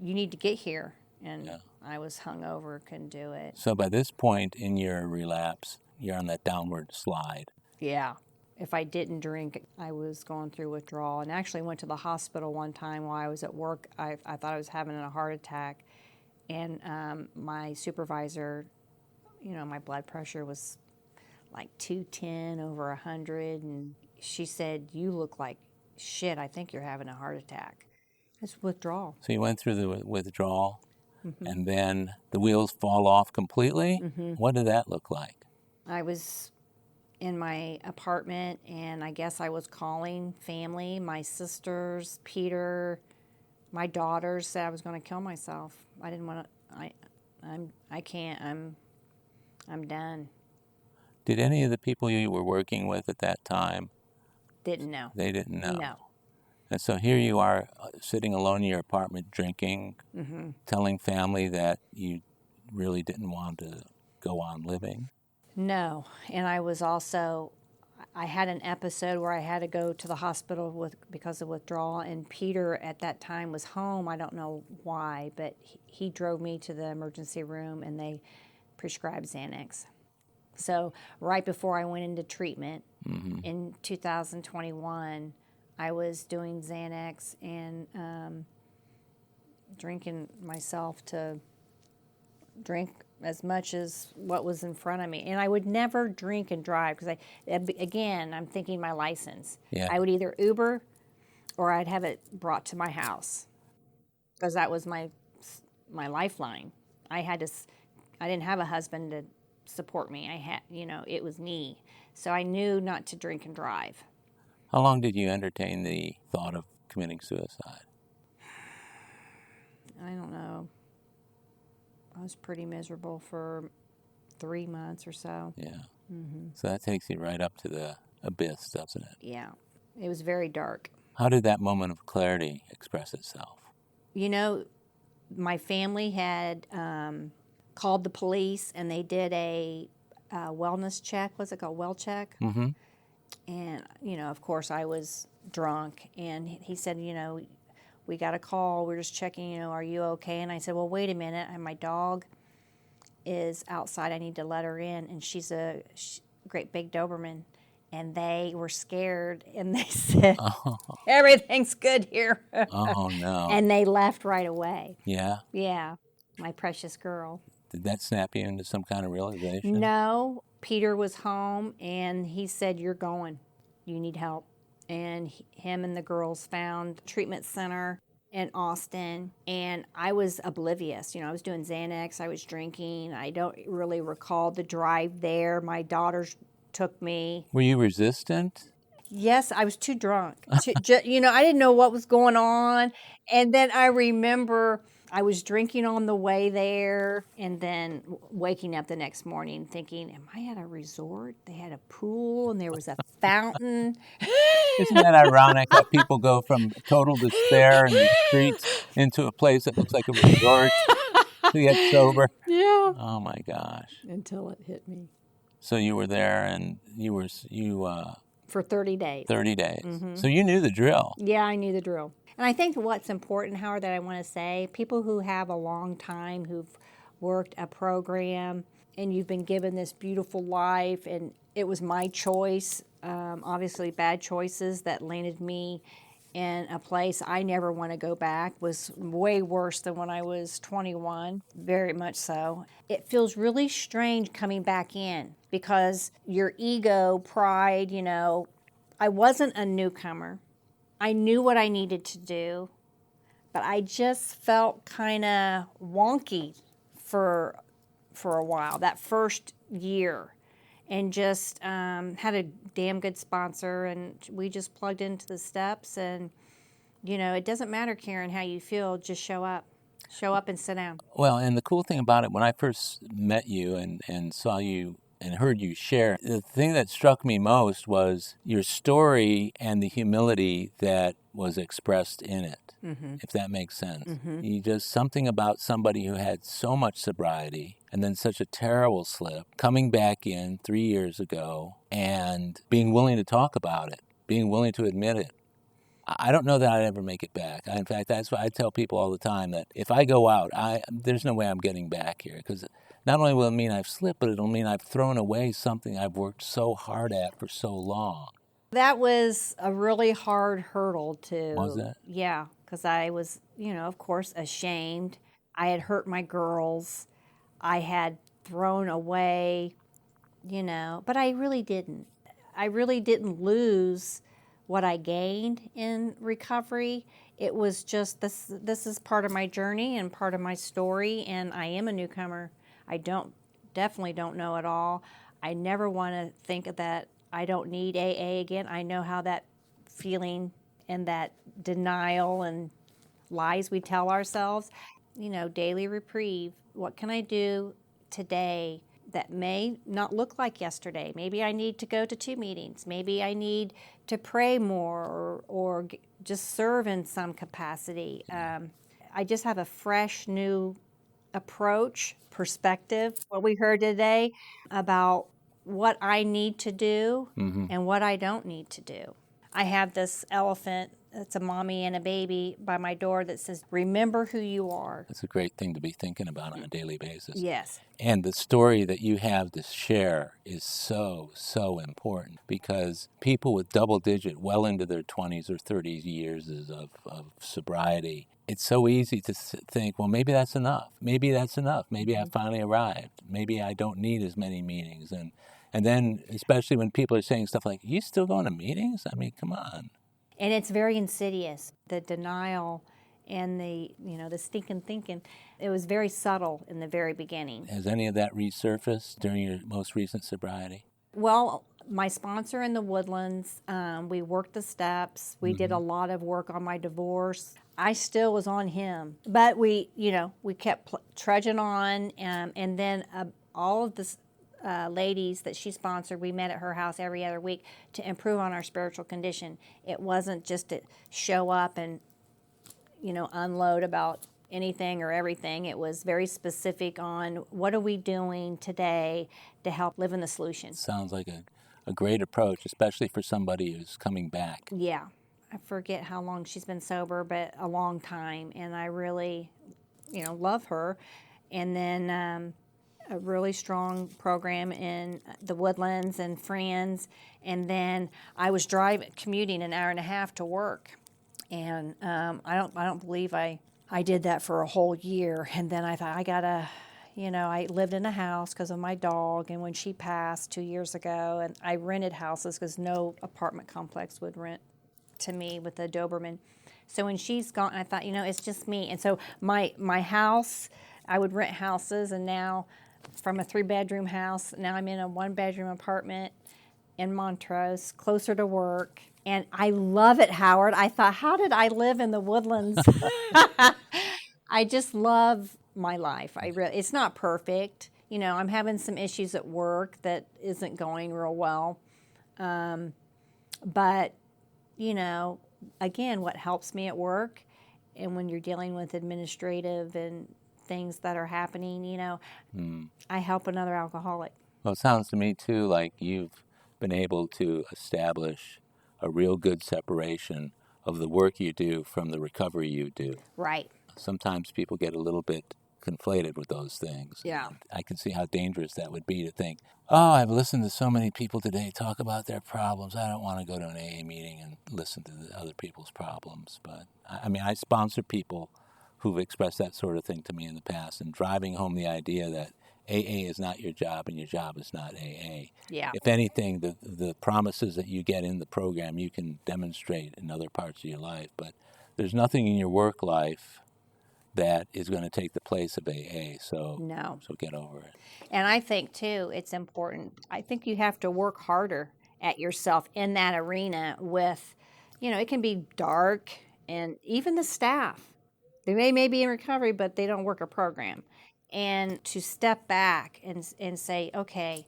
S2: need to get here. And I was hungover, couldn't do it.
S1: So by this point in your relapse, you're on that downward slide.
S2: Yeah. If I didn't drink, I was going through withdrawal, and actually went to the hospital one time while I was at work. I thought I was having a heart attack, and my supervisor, my blood pressure was like 210 over 100, and she said, "You look like shit. I think you're having a heart attack." It's withdrawal.
S1: So you went through the withdrawal, and then the wheels fall off completely? What did that look like?
S2: I was in my apartment, and I guess I was calling family, my sisters, Peter, my daughters, said I was going to kill myself. I didn't want to, I can't. I'm done.
S1: Did any of the people you were working with at that time,
S2: Didn't know.
S1: they didn't know?
S2: No.
S1: And so here you are sitting alone in your apartment drinking, telling family that you really didn't want to go on living.
S2: No. And I had an episode where I had to go to the hospital because of withdrawal, and Peter at that time was home. I don't know why, but he drove me to the emergency room and they prescribed Xanax. So right before I went into treatment in 2021, I was doing Xanax and drinking myself to drink as much as what was in front of me. And I would never drink and drive because again, I'm thinking my license.
S1: Yeah.
S2: I would either Uber or I'd have it brought to my house because that was my lifeline. I didn't have a husband to support me. It was me. So I knew not to drink and drive.
S1: How long did you entertain the thought of committing suicide?
S2: I don't know. I was pretty miserable for 3 months or so.
S1: Yeah. So that takes you right up to the abyss, doesn't it?
S2: Yeah. It was very dark.
S1: How did that moment of clarity express itself?
S2: My family had called the police and they did a wellness check. What's it called? Well check.
S1: Mm-hmm.
S2: And, of course, I was drunk. And he said, we got a call. We're just checking, are you okay? And I said, well, wait a minute. My dog is outside. I need to let her in. And she's a great big Doberman. And they were scared. And they said, everything's good here.
S1: Oh, no.
S2: And they left right away.
S1: Yeah?
S2: Yeah, my precious girl.
S1: Did that snap you into some kind of realization?
S2: No, Peter was home and he said, you're going. You need help. And him and the girls found a treatment center in Austin. And I was oblivious. I was doing Xanax. I was drinking. I don't really recall the drive there. My daughters took me.
S1: Were you resistant?
S2: Yes, I was too drunk. I didn't know what was going on. And then I remember I was drinking on the way there and then waking up the next morning thinking, am I at a resort? They had a pool and there was a fountain.
S1: Isn't that ironic how people go from total despair in the streets into a place that looks like a resort to get sober?
S2: Yeah.
S1: Oh, my gosh.
S2: Until it hit me.
S1: So you were there and
S2: For 30 days.
S1: 30 days. Mm-hmm. So you knew the drill.
S2: Yeah, I knew the drill. And I think what's important, Howard, that I want to say, people who have a long time, who've worked a program, and you've been given this beautiful life, and it was my choice, obviously bad choices that landed me in a place I never want to go back, was way worse than when I was 21, very much so. It feels really strange coming back in because your ego, pride, I wasn't a newcomer. I knew what I needed to do, but I just felt kind of wonky for a while, that first year, and just had a damn good sponsor, and we just plugged into the steps, and, it doesn't matter, Karen, how you feel, just show up. Show up and sit down.
S1: Well, and the cool thing about it, when I first met you and saw you and heard you share, the thing that struck me most was your story and the humility that was expressed in it, if that makes sense. You just, something about somebody who had so much sobriety and then such a terrible slip, coming back in 3 years ago and being willing to talk about it, being willing to admit it. I don't know that I'd ever make it back. In fact, that's why I tell people all the time that if I go out, there's no way I'm getting back here, because not only will it mean I've slipped, but it'll mean I've thrown away something I've worked so hard at for so long.
S2: That was a really hard hurdle to...
S1: Was it?
S2: Yeah, because I was, of course, ashamed. I had hurt my girls. I had thrown away, but I really didn't. I really didn't lose what I gained in recovery. It was just, this is part of my journey and part of my story, and I am a newcomer. I definitely don't know it all. I never want to think that I don't need AA again. I know how that feeling and that denial and lies we tell ourselves. daily reprieve. What can I do today that may not look like yesterday? Maybe I need to go to 2 meetings. Maybe I need to pray more or just serve in some capacity. I just have a fresh new approach, perspective, what we heard today about what I need to do and what I don't need to do. I have this elephant, it's a mommy and a baby by my door that says, remember who you are.
S1: It's a great thing to be thinking about on a daily basis.
S2: Yes.
S1: And the story that you have to share is so, so important, because people with double-digit, well into their 20s or 30s years of sobriety, it's so easy to think, well, maybe that's enough. Maybe that's enough. Maybe I finally arrived. Maybe I don't need as many meetings. And then, especially when people are saying stuff like, you still going to meetings? I mean, come on.
S2: And it's very insidious, the denial and the stinking thinking. It was very subtle in the very beginning.
S1: Has any of that resurfaced during your most recent sobriety?
S2: Well, my sponsor in the Woodlands, we worked the steps. We did a lot of work on my divorce. I still was on him, but we kept trudging on, and then all of the ladies that she sponsored, we met at her house every other week to improve on our spiritual condition. It wasn't just to show up and unload about anything or everything. It was very specific on what are we doing today to help live in the solution.
S1: Sounds like a great approach, especially for somebody who's coming back.
S2: Yeah. I forget how long she's been sober, but a long time. And I really, love her. And then a really strong program in the Woodlands and friends. And then I was commuting an hour and a half to work. And I don't believe I did that for a whole year. And then I thought, I gotta, I lived in a house because of my dog. And when she passed 2 years ago, and I rented houses because no apartment complex would rent to me with the Doberman. So when she's gone, I thought, it's just me. And so my house, I would rent houses, and now from a 3-bedroom house, now I'm in a 1-bedroom apartment in Montrose, closer to work. And I love it, Howard. I thought, how did I live in the Woodlands? I just love my life. It's not perfect. I'm having some issues at work that isn't going real well. But again, what helps me at work, and when you're dealing with administrative and things that are happening, I help another alcoholic.
S1: Well, it sounds to me, too, like you've been able to establish a real good separation of the work you do from the recovery you do.
S2: Right.
S1: Sometimes people get a little bit conflated with those things.
S2: Yeah.
S1: I can see how dangerous that would be to think, oh, I've listened to so many people today talk about their problems. I don't want to go to an AA meeting and listen to the other people's problems. But, I sponsor people who've expressed that sort of thing to me in the past, and driving home the idea that AA is not your job and your job is not AA.
S2: Yeah.
S1: If anything, the promises that you get in the program you can demonstrate in other parts of your life, but there's nothing in your work life that is going to take the place of AA. So
S2: No.
S1: So get over it.
S2: And I think, too, it's important. I think you have to work harder at yourself in that arena with, it can be dark, and even the staff. They may be in recovery, but they don't work a program. And to step back and say, okay,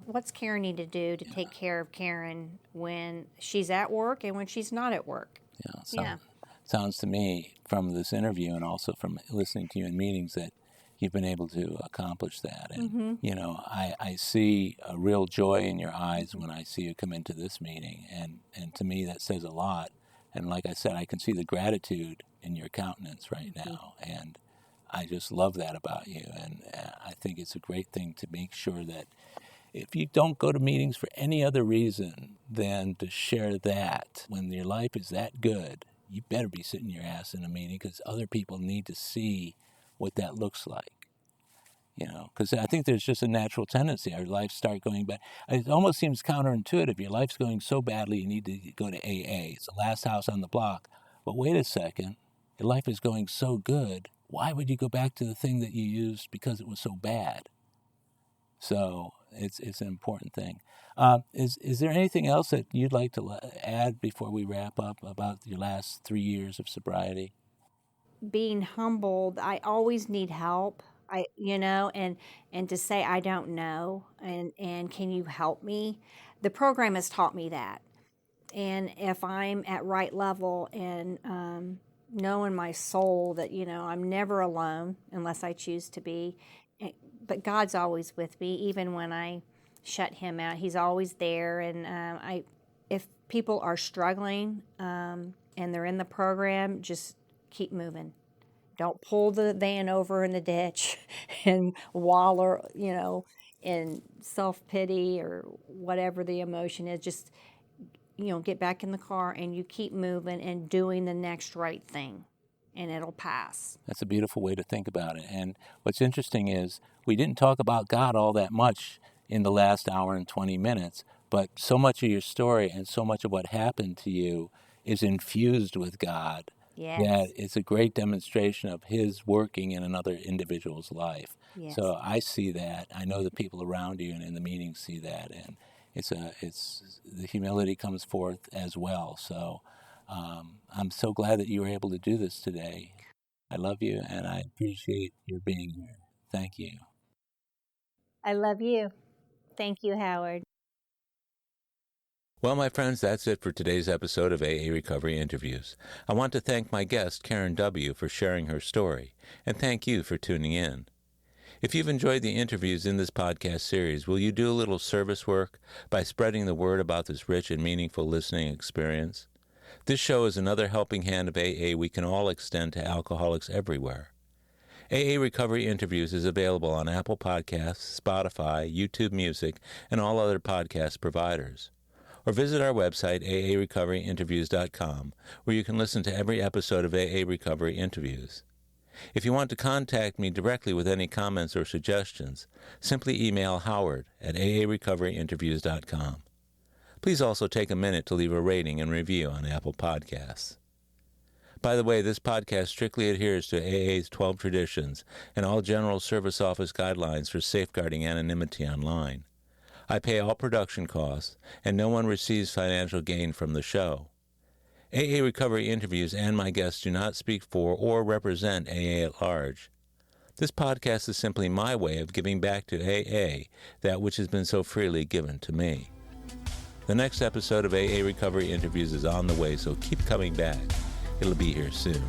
S2: what's Karen need to do to take care of Karen when she's at work and when she's not at work?
S1: Yeah. Sounds to me from this interview and also from listening to you in meetings that you've been able to accomplish that. And, I see a real joy in your eyes when I see you come into this meeting. And to me, that says a lot. And like I said, I can see the gratitude in your countenance right now. And I just love that about you. And I think it's a great thing to make sure that if you don't go to meetings for any other reason than to share that, when your life is that good, you better be sitting your ass in a meeting, because other people need to see what that looks like. Because I think there's just a natural tendency. Our lives start going bad. It almost seems counterintuitive. Your life's going so badly, you need to go to AA. It's the last house on the block. But wait a second. Your life is going so good. Why would you go back to the thing that you used because it was so bad? So it's an important thing. Is there anything else that you'd like to add before we wrap up about your last 3 years of sobriety?
S2: being humbled. I always need help. And to say I don't know, and can you help me? The program has taught me that. And if I'm at right level and know in my soul that I'm never alone unless I choose to be, but God's always with me, even when I shut Him out. He's always there. And if people are struggling and they're in the program, just keep moving. Don't pull the van over in the ditch and wallow, in self-pity or whatever the emotion is. Just, get back in the car and you keep moving and doing the next right thing, and it'll pass.
S1: That's a beautiful way to think about it. And what's interesting is we didn't talk about God all that much in the last hour and 20 minutes, but so much of your story and so much of what happened to you is infused with God.
S2: Yes.
S1: That it's a great demonstration of His working in another individual's life.
S2: Yes.
S1: So I see that. I know the people around you and in the meeting see that, and it's the humility comes forth as well. So I'm so glad that you were able to do this today. I love you, and I appreciate your being here. Thank you.
S2: I love you. Thank you, Howard.
S1: Well, my friends, that's it for today's episode of AA Recovery Interviews. I want to thank my guest, Karen W., for sharing her story, and thank you for tuning in. If you've enjoyed the interviews in this podcast series, will you do a little service work by spreading the word about this rich and meaningful listening experience? This show is another helping hand of AA we can all extend to alcoholics everywhere. AA Recovery Interviews is available on Apple Podcasts, Spotify, YouTube Music, and all other podcast providers. Or visit our website, aarecoveryinterviews.com, where you can listen to every episode of AA Recovery Interviews. If you want to contact me directly with any comments or suggestions, simply email Howard at aarecoveryinterviews.com. Please also take a minute to leave a rating and review on Apple Podcasts. By the way, this podcast strictly adheres to AA's 12 traditions and all General Service Office guidelines for safeguarding anonymity online. I pay all production costs, and no one receives financial gain from the show. AA Recovery Interviews and my guests do not speak for or represent AA at large. This podcast is simply my way of giving back to AA that which has been so freely given to me. The next episode of AA Recovery Interviews is on the way, so keep coming back. It'll be here soon.